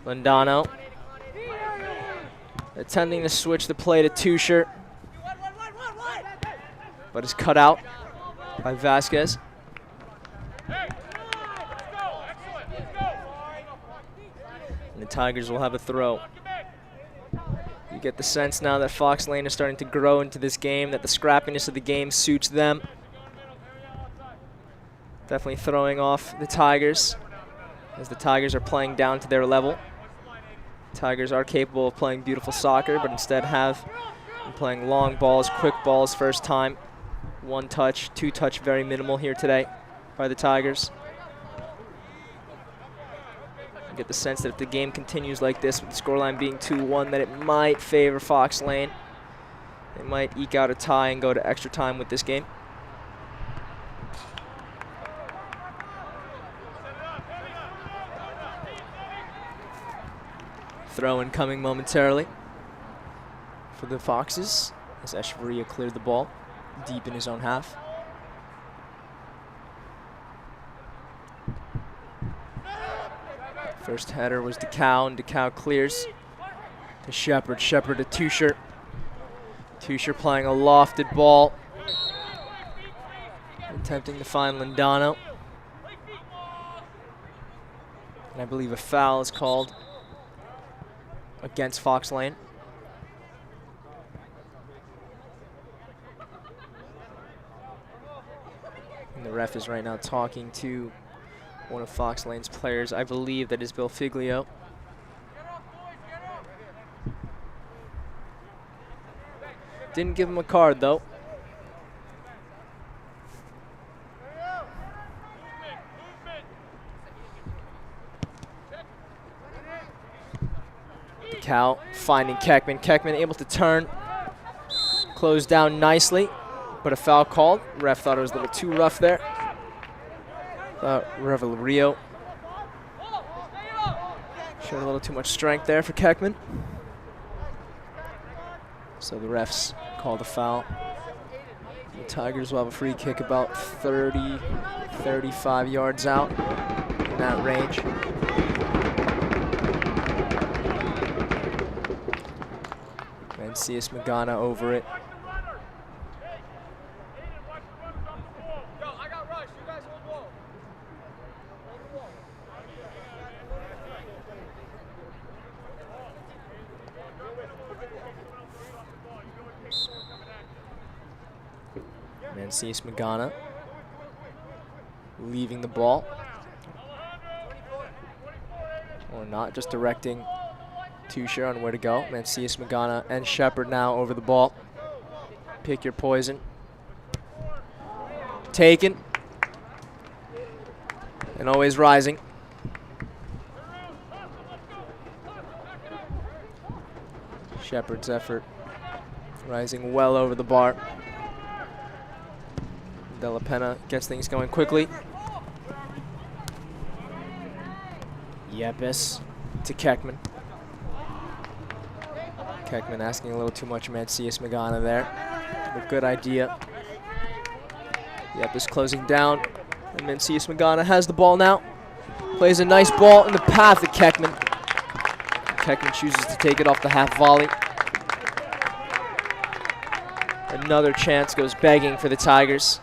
Londano attempting to switch the play to Tusher, but is cut out by Vasquez. And the Tigers will have a throw. You get the sense now that Fox Lane is starting to grow into this game, that the scrappiness of the game suits them. Definitely throwing off the Tigers, as the Tigers are playing down to their level. Tigers are capable of playing beautiful soccer, but instead have been playing long balls, quick balls first time. One touch, two touch, very minimal here today by the Tigers. You get the sense that if the game continues like this, with the scoreline being 2-1, that it might favor Fox Lane. They might eke out a tie and go to extra time with this game. Throw in coming momentarily for the Foxes as Echeverria cleared the ball deep in his own half. First header was DeCal, and DeCal clears to Shepard. Shepard to Tusher. Tusher playing a lofted ball, attempting to find Londano. And I believe a foul is called against Fox Lane. And the ref is right now talking to one of Fox Lane's players. I believe that is Bill Figlio. Didn't give him a card though. DeCal finding Keckman. Keckman able to turn, close down nicely, but a foul called. Ref thought it was a little too rough there. Reverio showed a little too much strength there for Keckman. So the refs called the foul. The Tigers will have a free kick about 30, 35 yards out in that range. Mencius Magana over it. Mencius Magana leaving the ball, or not, just directing Tusher on where to go. Mencius Magana and Shepard now over the ball. Pick your poison. Taken. And always rising. Shepard's effort rising well over the bar. De La Pena gets things going quickly. Yepes to Keckman. Keckman asking a little too much of Mencius Magana there. But good idea. Yepes closing down. And Mencius Magana has the ball now. Plays a nice ball in the path of Keckman. Keckman chooses to take it off the half volley. Another chance goes begging for the Tigers.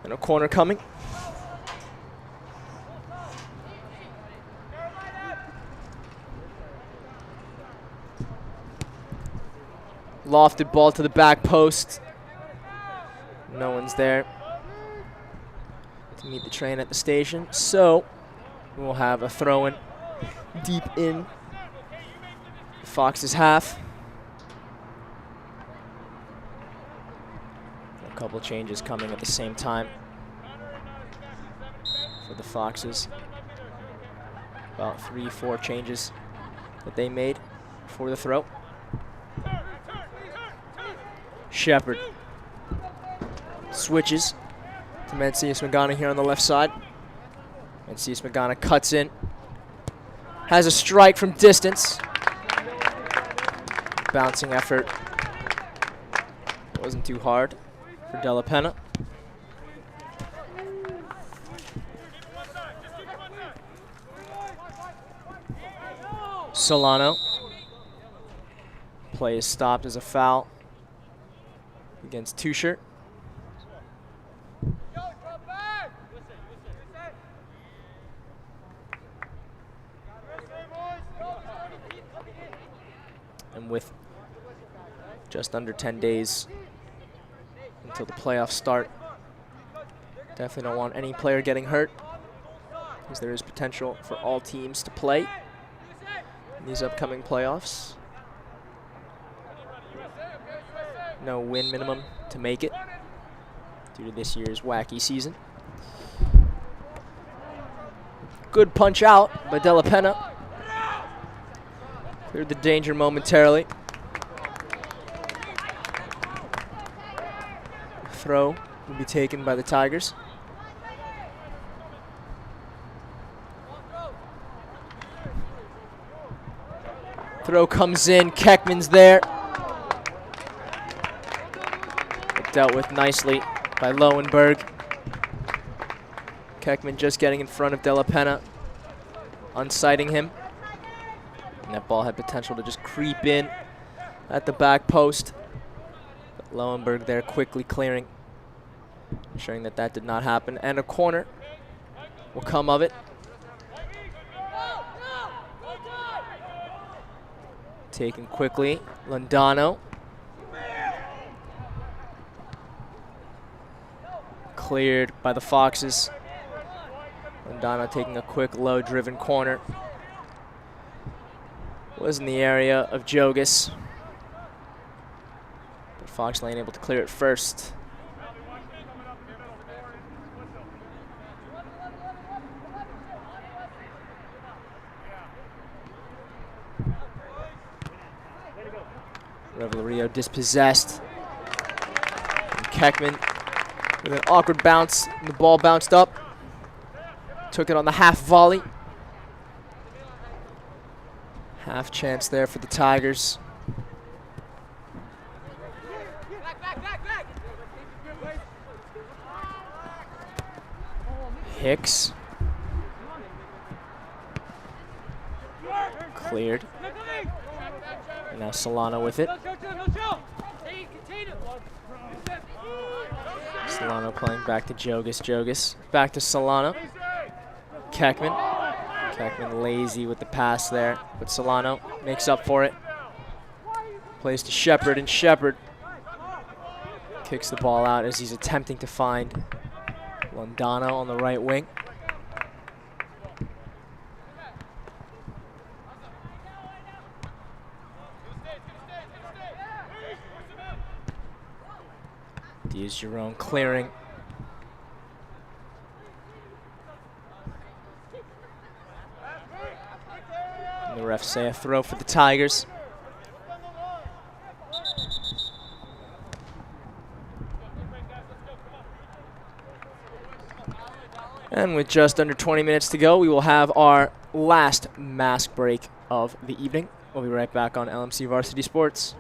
And a corner coming. Lofted ball to the back post. No one's there to meet the train at the station, so we'll have a throw-in deep in Fox's half. A couple of changes coming at the same time for the Foxes. About 3-4 changes that they made for the throw. Shepard switches to Mencius Magana here on the left side. Mencius Magana cuts in. Has a strike from distance. Bouncing effort. Wasn't too hard for Della Penna. Solano. Play is stopped as a foul against Tusher. And with just under 10 days until the playoffs start, definitely don't want any player getting hurt, because there is potential for all teams to play in these upcoming playoffs. No win minimum to make it due to this year's wacky season. Good punch out by Della Penna. Cleared the danger momentarily. Throw will be taken by the Tigers. Throw comes in, Keckman's there. Dealt with nicely by Lowenberg. Keckman just getting in front of Della Penna, unsighting him. And that ball had potential to just creep in at the back post. But Lowenberg there quickly clearing, ensuring that that did not happen. And a corner will come of it. Taken quickly, Londano. Cleared by the Foxes. Londano taking a quick low-driven corner. Was in the area of Jogas, but Fox Lane able to clear it first. Revelorio dispossessed. And Keckman with an awkward bounce, and the ball bounced up. Took it on the half volley. Half chance there for the Tigers. Hicks. Cleared. And now Solano with it. Solano playing back to Jogas. Jogas back to Solano. Keckman. Keckman lazy with the pass there, but Solano makes up for it. Plays to Shepard, and Shepard kicks the ball out as he's attempting to find Londano on the right wing. Diaz-Giron clearing. And the refs say a throw for the Tigers. And with just under 20 minutes to go, we will have our last mask break of the evening. We'll be right back on LMC Varsity Sports.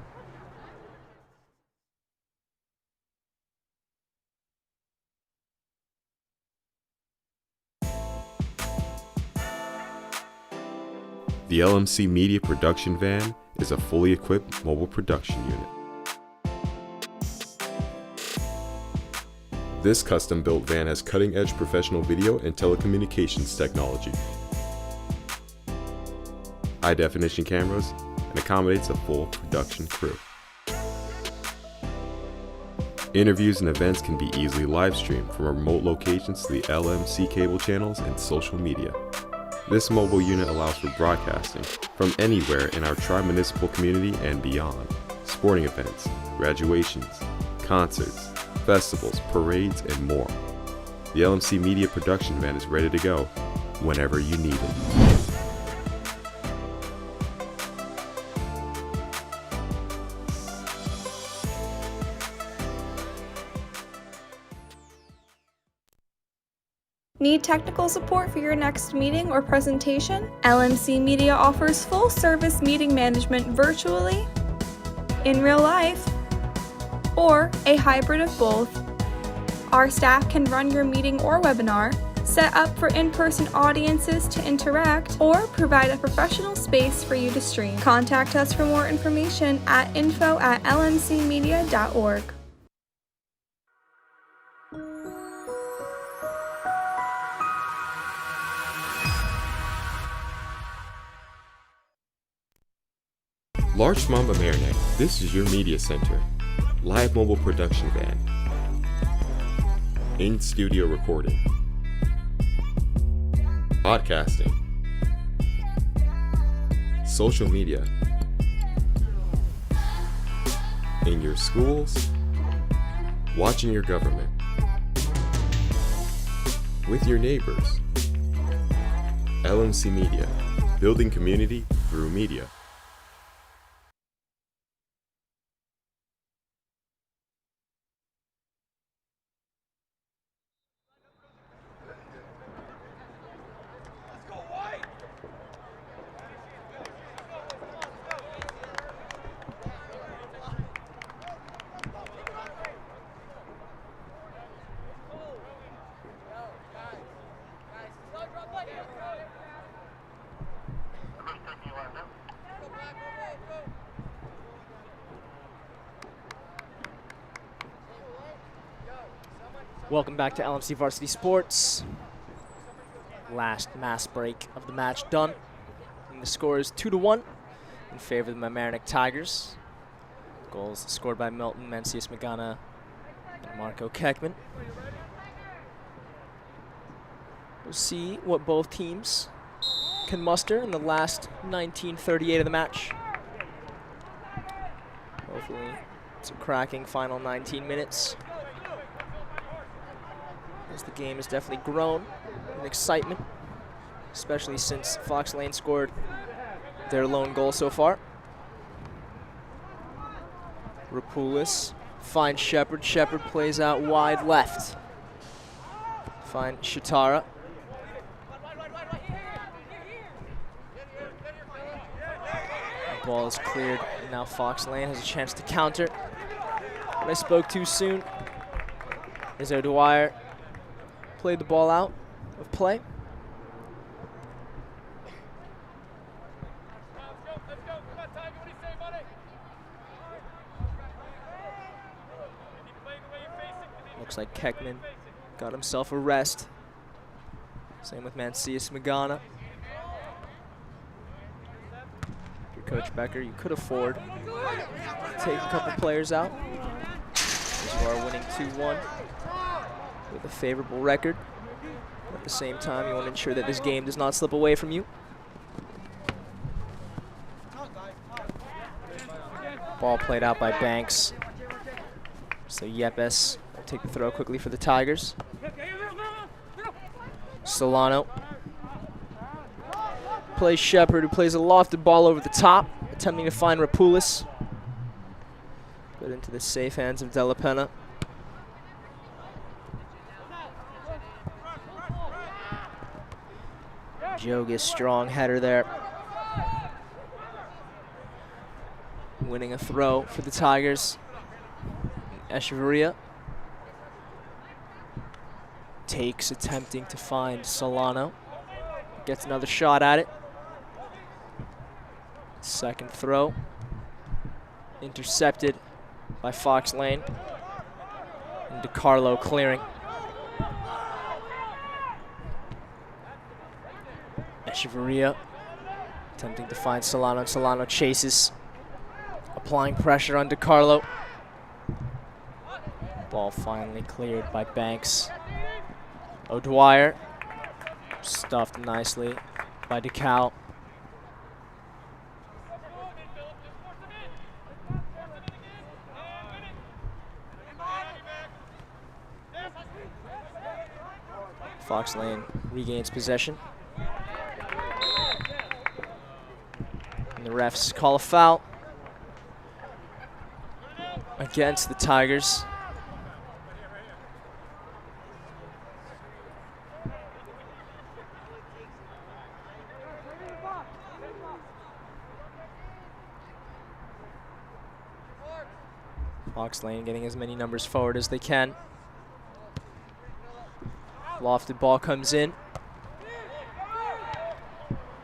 The LMC Media Production Van is a fully equipped mobile production unit. This custom-built van has cutting-edge professional video and telecommunications technology, high-definition cameras, and accommodates a full production crew. Interviews and events can be easily live streamed from remote locations to the LMC cable channels and social media. This mobile unit allows for broadcasting from anywhere in our tri-municipal community and beyond. Sporting events, graduations, concerts, festivals, parades, and more. The LMC Media production van is ready to go whenever you need it. Need technical support for your next meeting or presentation? LMC Media offers full-service meeting management virtually, in real life, or a hybrid of both. Our staff can run your meeting or webinar, set up for in-person audiences to interact, or provide a professional space for you to stream. Contact us for more information at info@lmcmedia.org. Largemont Mamaroneck, this is your media center. Live mobile production van. In-studio recording. Podcasting. Social media. In your schools. Watching your government. With your neighbors. LMC Media. Building community through media. Welcome back to LMC Varsity Sports. Last mass break of the match done. And the score is 2-1 in favor of the Mamaroneck Tigers. Goals scored by Milton, Mencius Magana, and Marco Keckman. We'll see what both teams can muster in the last 19:38 of the match. Hopefully it's a cracking final 19 minutes. As the game has definitely grown in excitement, especially since Fox Lane scored their lone goal so far. Rapoulis finds Shepard. Shepard plays out wide left. Finds Shatara. The ball is cleared, and now Fox Lane has a chance to counter. But I spoke too soon. Is O'Dwyer played the ball out of play. Looks like Keckman got himself a rest. Same with Mencius Magana. If you're Coach Becker, you could afford to take a couple players out. You are winning 2-1. With a favorable record. At the same time, you want to ensure that this game does not slip away from you. Ball played out by Banks. So Yepes will take the throw quickly for the Tigers. Solano plays Shepard, who plays a lofted ball over the top, attempting to find Rapoulis. But into the safe hands of Della Pena. Jogas, strong header there. Winning a throw for the Tigers. Echeverria takes, attempting to find Solano. Gets another shot at it. Second throw. Intercepted by Fox Lane. And DiCarlo clearing. Echeverria attempting to find Solano. Solano chases, applying pressure on DiCarlo. Ball finally cleared by Banks. O'Dwyer stuffed nicely by DeCal. Fox Lane regains possession. And the refs call a foul against the Tigers. Fox Lane getting as many numbers forward as they can. Lofted ball comes in.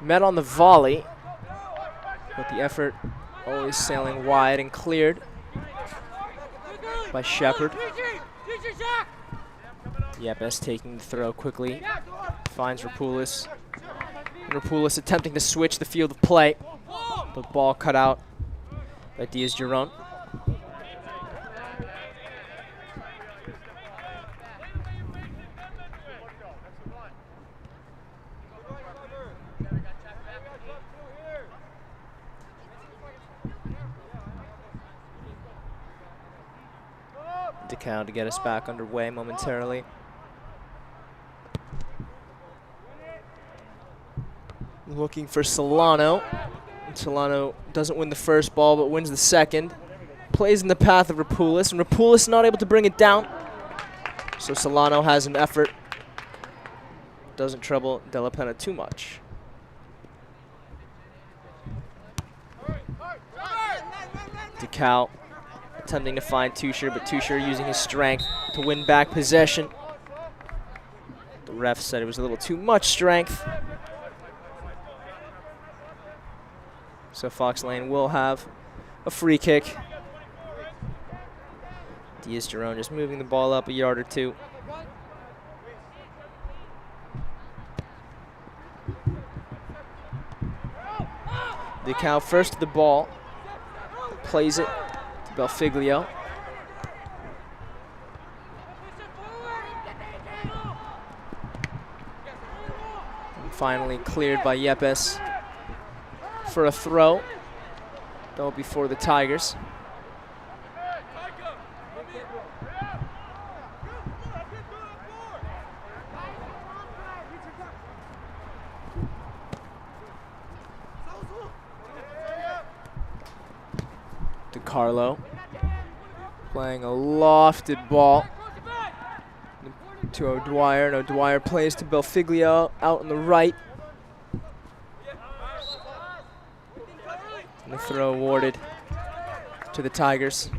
Met on the volley, but the effort always sailing wide and cleared by Shepard. Yepes taking the throw quickly. Finds Rapoulis. Rapoulis attempting to switch the field of play, but ball cut out by Diaz-Giron. DeCal to get us back underway momentarily. Looking for Solano. Solano doesn't win the first ball, but wins the second. Plays in the path of Rapoulis, and Rapoulis not able to bring it down. So Solano has an effort. Doesn't trouble De La Pena too much. DeCal attempting to find Tusher, but Tusher using his strength to win back possession. The ref said it was a little too much strength. So Fox Lane will have a free kick. Diaz-Giron just moving the ball up a yard or two. DeCal first to the ball. Plays it to Belfiglio. And finally cleared by Yepes for a throw. That'll be for the Tigers. DeCarlo playing a lofted ball to O'Dwyer, and O'Dwyer plays to Belfiglio out on the right. And the throw awarded to the Tigers.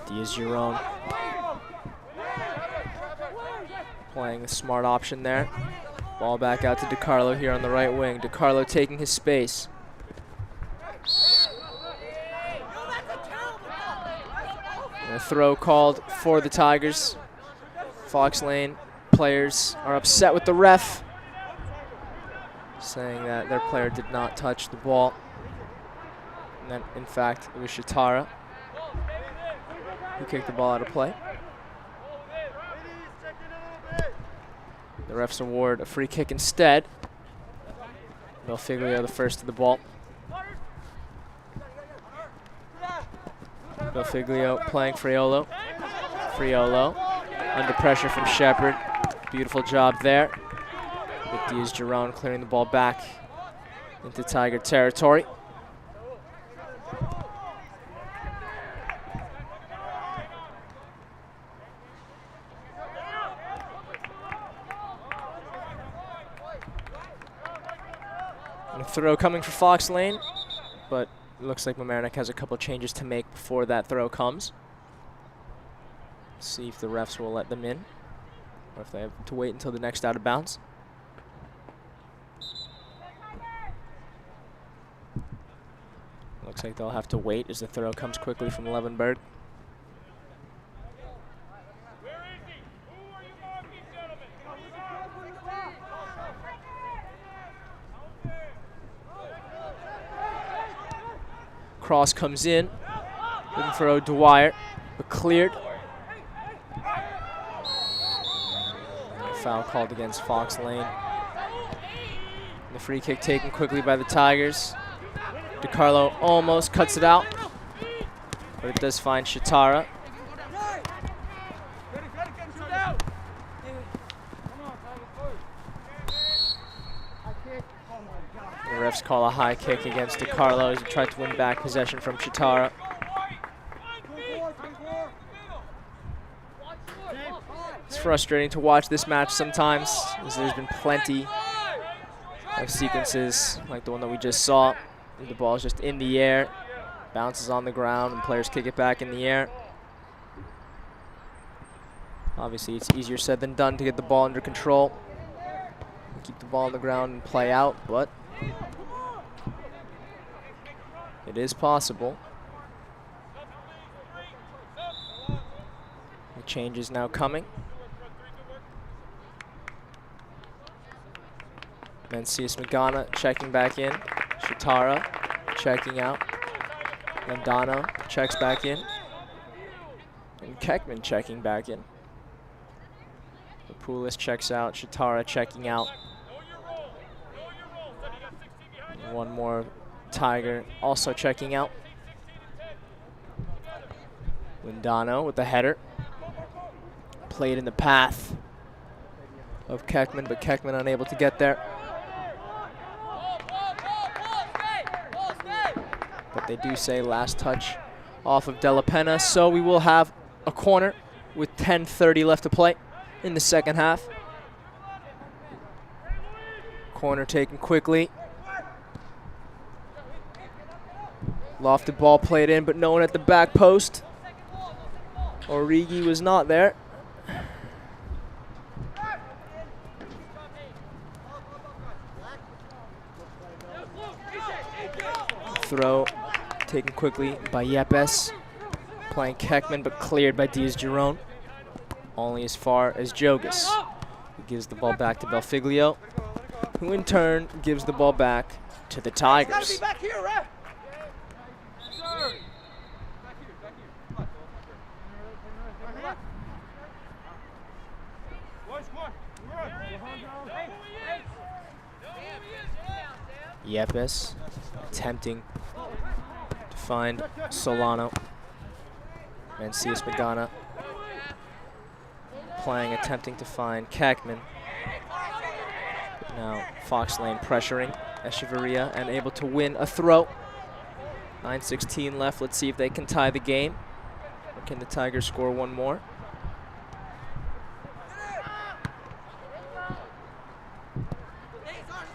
Diaz-Giron playing the smart option there. Ball back out to DeCarlo here on the right wing. DeCarlo taking his space. And a throw called for the Tigers. Fox Lane players are upset with the ref, saying that their player did not touch the ball. And that, in fact, it was Shatara who kicked the ball out of play. The refs award a free kick instead. Belfiglio the first to the ball. Belfiglio playing Friolo. Friolo under pressure from Shepard. Beautiful job there. With Diaz-Giron clearing the ball back into Tiger territory. And a throw coming for Fox Lane, but it looks like Mamaroneck has a couple changes to make before that throw comes. See if the refs will let them in, or if they have to wait until the next out of bounds. Looks like they'll have to wait as the throw comes quickly from Levenberg. Cross comes in, looking for O'Dwyer, but cleared. Foul called against Fox Lane. The free kick taken quickly by the Tigers. DiCarlo almost cuts it out, but it does find Shitara. The refs call a high kick against DiCarlo as he tried to win back possession from Shitara. It's frustrating to watch this match sometimes, as there's been plenty of sequences like the one that we just saw. The ball is just in the air, bounces on the ground, and players kick it back in the air. Obviously, it's easier said than done to get the ball under control, keep the ball on the ground and play out, but it is possible. The change is now coming. Mencius Magana checking back in. Shitara checking out. Landano checks back in. And Keckman checking back in. Rapoulis checks out. Shitara checking out. And one more Tiger also checking out. Landano with the header. Played in the path of Keckman, but Keckman unable to get there. But they do say last touch off of Della Penna, so we will have a corner with 10:30 left to play in the second half. Corner taken quickly. Lofted ball played in, but no one at the back post. Origi was not there. Throw taken quickly by Yepes, playing Keckman, but cleared by Diaz-Giron, only as far as Jogas, who gives the ball back to Belfiglio, who in turn gives the ball back to the Tigers. Yepes attempting to find Solano. Mencius Magana playing, attempting to find Keckman. Now Fox Lane pressuring Echeverria and able to win a throw. 9:16 left. Let's see if they can tie the game. Or can the Tigers score one more?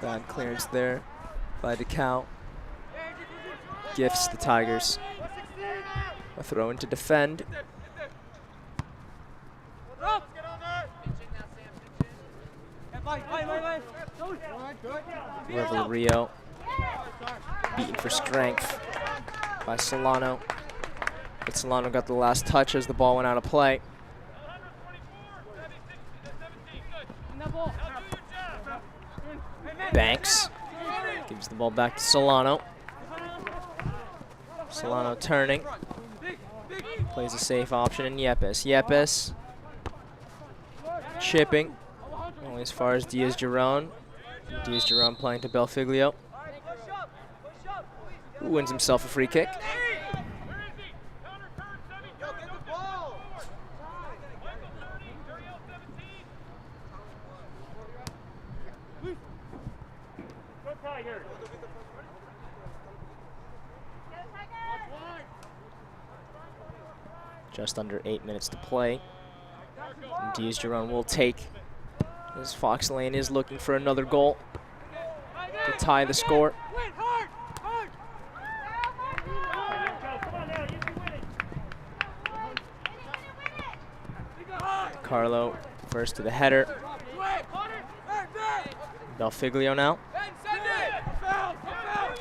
Bad clearance there by DeCal. Gifts the Tigers a throw in to defend. Revelrio beaten for strength by Solano, but Solano got the last touch as the ball went out of play. Banks gives the ball back to Solano. Solano turning, plays a safe option in Yepes. Yepes chipping, only as far as Diaz-Giron. Diaz-Giron playing to Belfiglio, who wins himself a free kick. Just under 8 minutes to play. And Diaz-Giron will take, as Fox Lane is looking for another goal to tie the score. Carlo first to the header. Belfiglio now.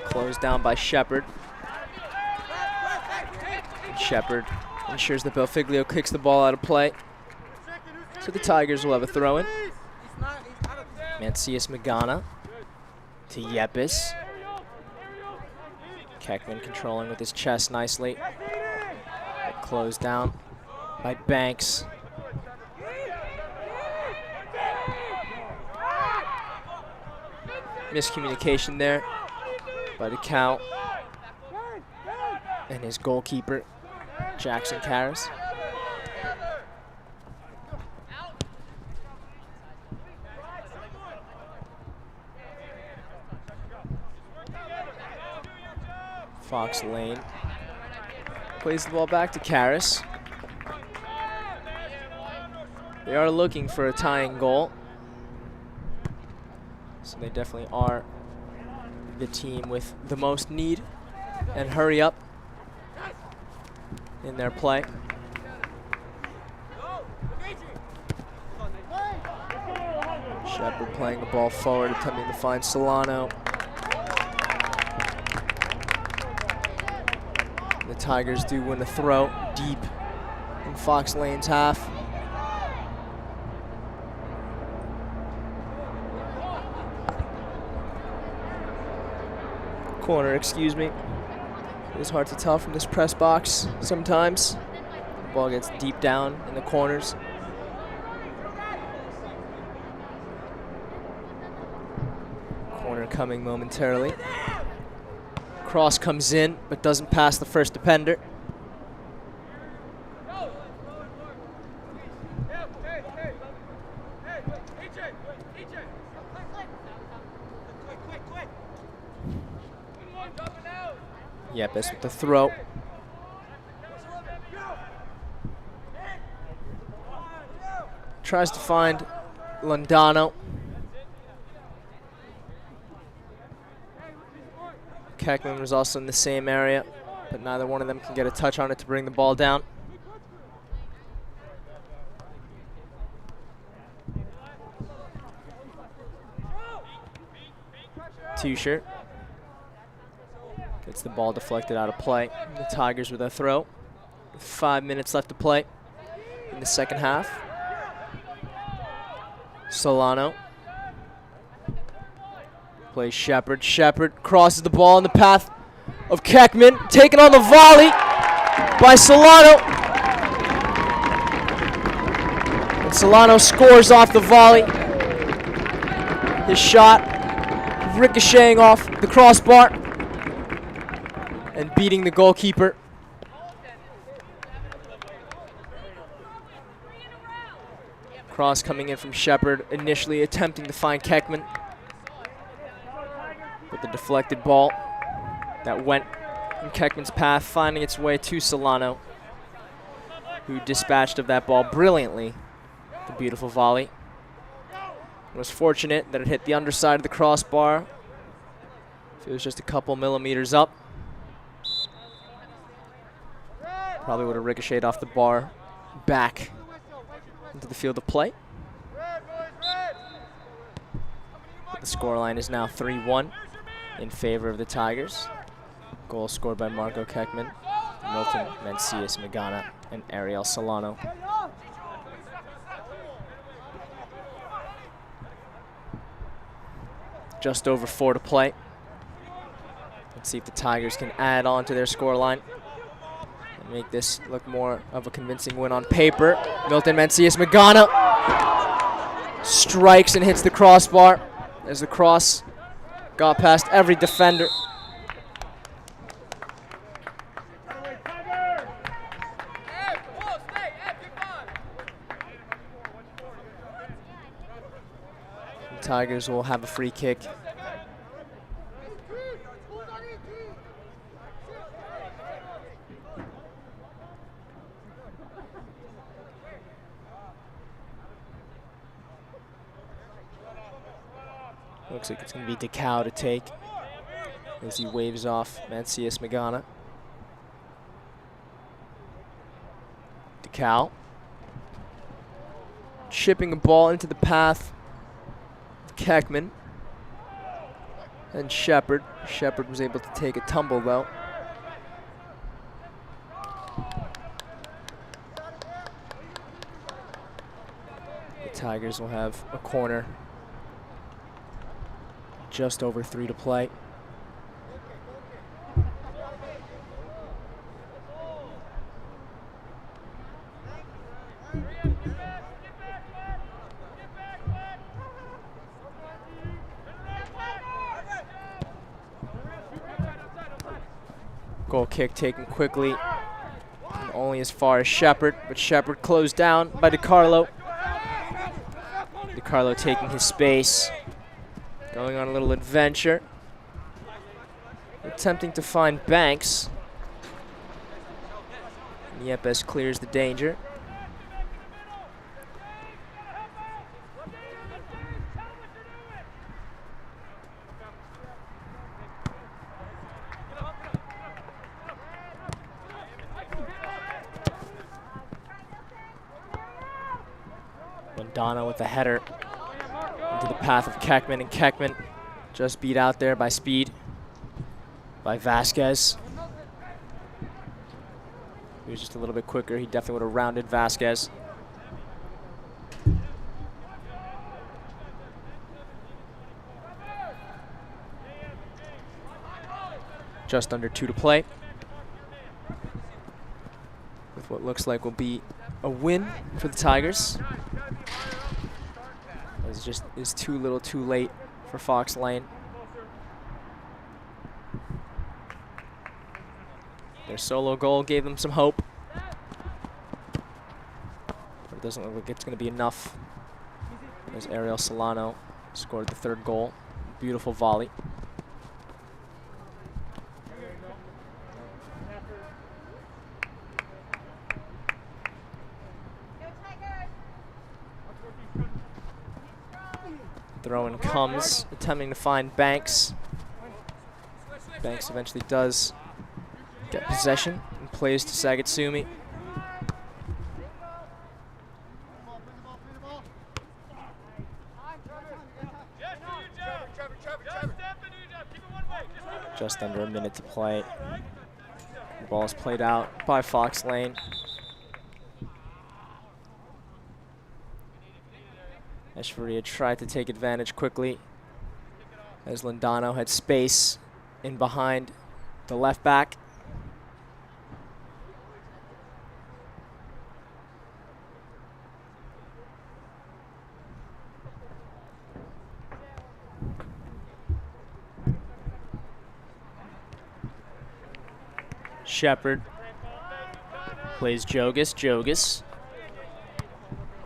Closed down by Shepard. Shepard ensures that Belfiglio kicks the ball out of play. So the Tigers will have a throw-in. Mencius Magana to Yepes. Keckman controlling with his chest nicely. Closed down by Banks. Miscommunication there by the count and his goalkeeper, Jackson Karras. Fox Lane plays the ball back to Karras. They are looking for a tying goal. So they definitely are the team with the most need and hurry up in their play. Shepard playing the ball forward, attempting to find Solano. The Tigers do win the throw deep in Fox Lane's half. Corner, excuse me. It's hard to tell from this press box sometimes. The ball gets deep down in the corners. Corner coming momentarily. Cross comes in, but doesn't pass the first defender. Yepes with the throw. Tries to find Londano. Keckman was also in the same area, but neither one of them can get a touch on it to bring the ball down. T-shirt gets the ball deflected out of play. The Tigers with a throw. 5 minutes left to play in the second half. Solano plays Shepard. Shepard crosses the ball in the path of Keckman. Taken on the volley by Solano. And Solano scores off the volley. His shot ricocheting off the crossbar and beating the goalkeeper. Cross coming in from Shepard, initially attempting to find Keckman. With the deflected ball that went in Keckman's path, finding its way to Solano, who dispatched of that ball brilliantly. The beautiful volley. It was fortunate that it hit the underside of the crossbar. If it was just a couple millimeters up, probably would have ricocheted off the bar back into the field of play. The scoreline is now 3-1 in favor of the Tigers. Goal scored by Marco Keckman, Milton Mencius Magana, and Ariel Solano. Just over 4 to play. Let's see if the Tigers can add on to their scoreline and make this look more of a convincing win on paper. Milton Mencius Magana strikes and hits the crossbar as the cross got past every defender. The Tigers will have a free kick. Looks like it's going to be DeCow to take as he waves off Mencius Magana. DeCow chipping a ball into the path of Keckman and Shepard. Shepard was able to take a tumble though. The Tigers will have a corner. Just over 3 to play. Goal kick taken quickly, and only as far as Shepard, but Shepard closed down by DiCarlo. DiCarlo taking his space, going on a little adventure, attempting to find Banks. Yepes clears the danger. Lindano with the header into the path of Keckman, and Keckman just beat out there by speed by Vasquez. If he was just a little bit quicker, he definitely would have rounded Vasquez. Just under 2 to play, with what looks like will be a win for the Tigers. It just is too little too late for Fox Lane. Their solo goal gave them some hope, but it doesn't look like it's going to be enough, as Ariel Solano scored the 3rd goal. Beautiful volley. Throw-in comes, attempting to find Banks. Banks eventually does get possession and plays to Sagatsumi. Just under a minute to play. The ball is played out by Fox Lane. Echeverria tried to take advantage quickly, as Lindano had space in behind the left back. Shepard plays Jogas. Jogas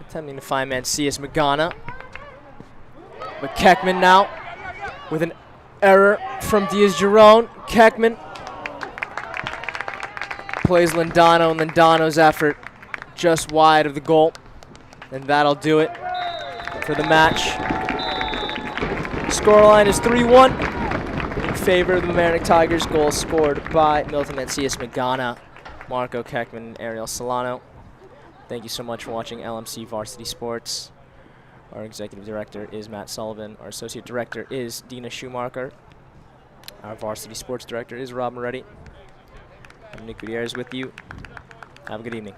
attempting to find Mancias Magana. But Keckman now with an error from Diaz-Giron. Keckman plays Lindano, and Lindano's effort just wide of the goal. And that'll do it for the match. Scoreline is 3-1 in favor of the Mamaroneck Tigers. Goal scored by Milton Mancias Magana, Marco Keckman, and Ariel Solano. Thank you so much for watching LMC Varsity Sports. Our executive director is Matt Sullivan. Our associate director is Dina Schumacher. Our varsity sports director is Rob Moretti. I'm Nick Gutierrez with you. Have a good evening.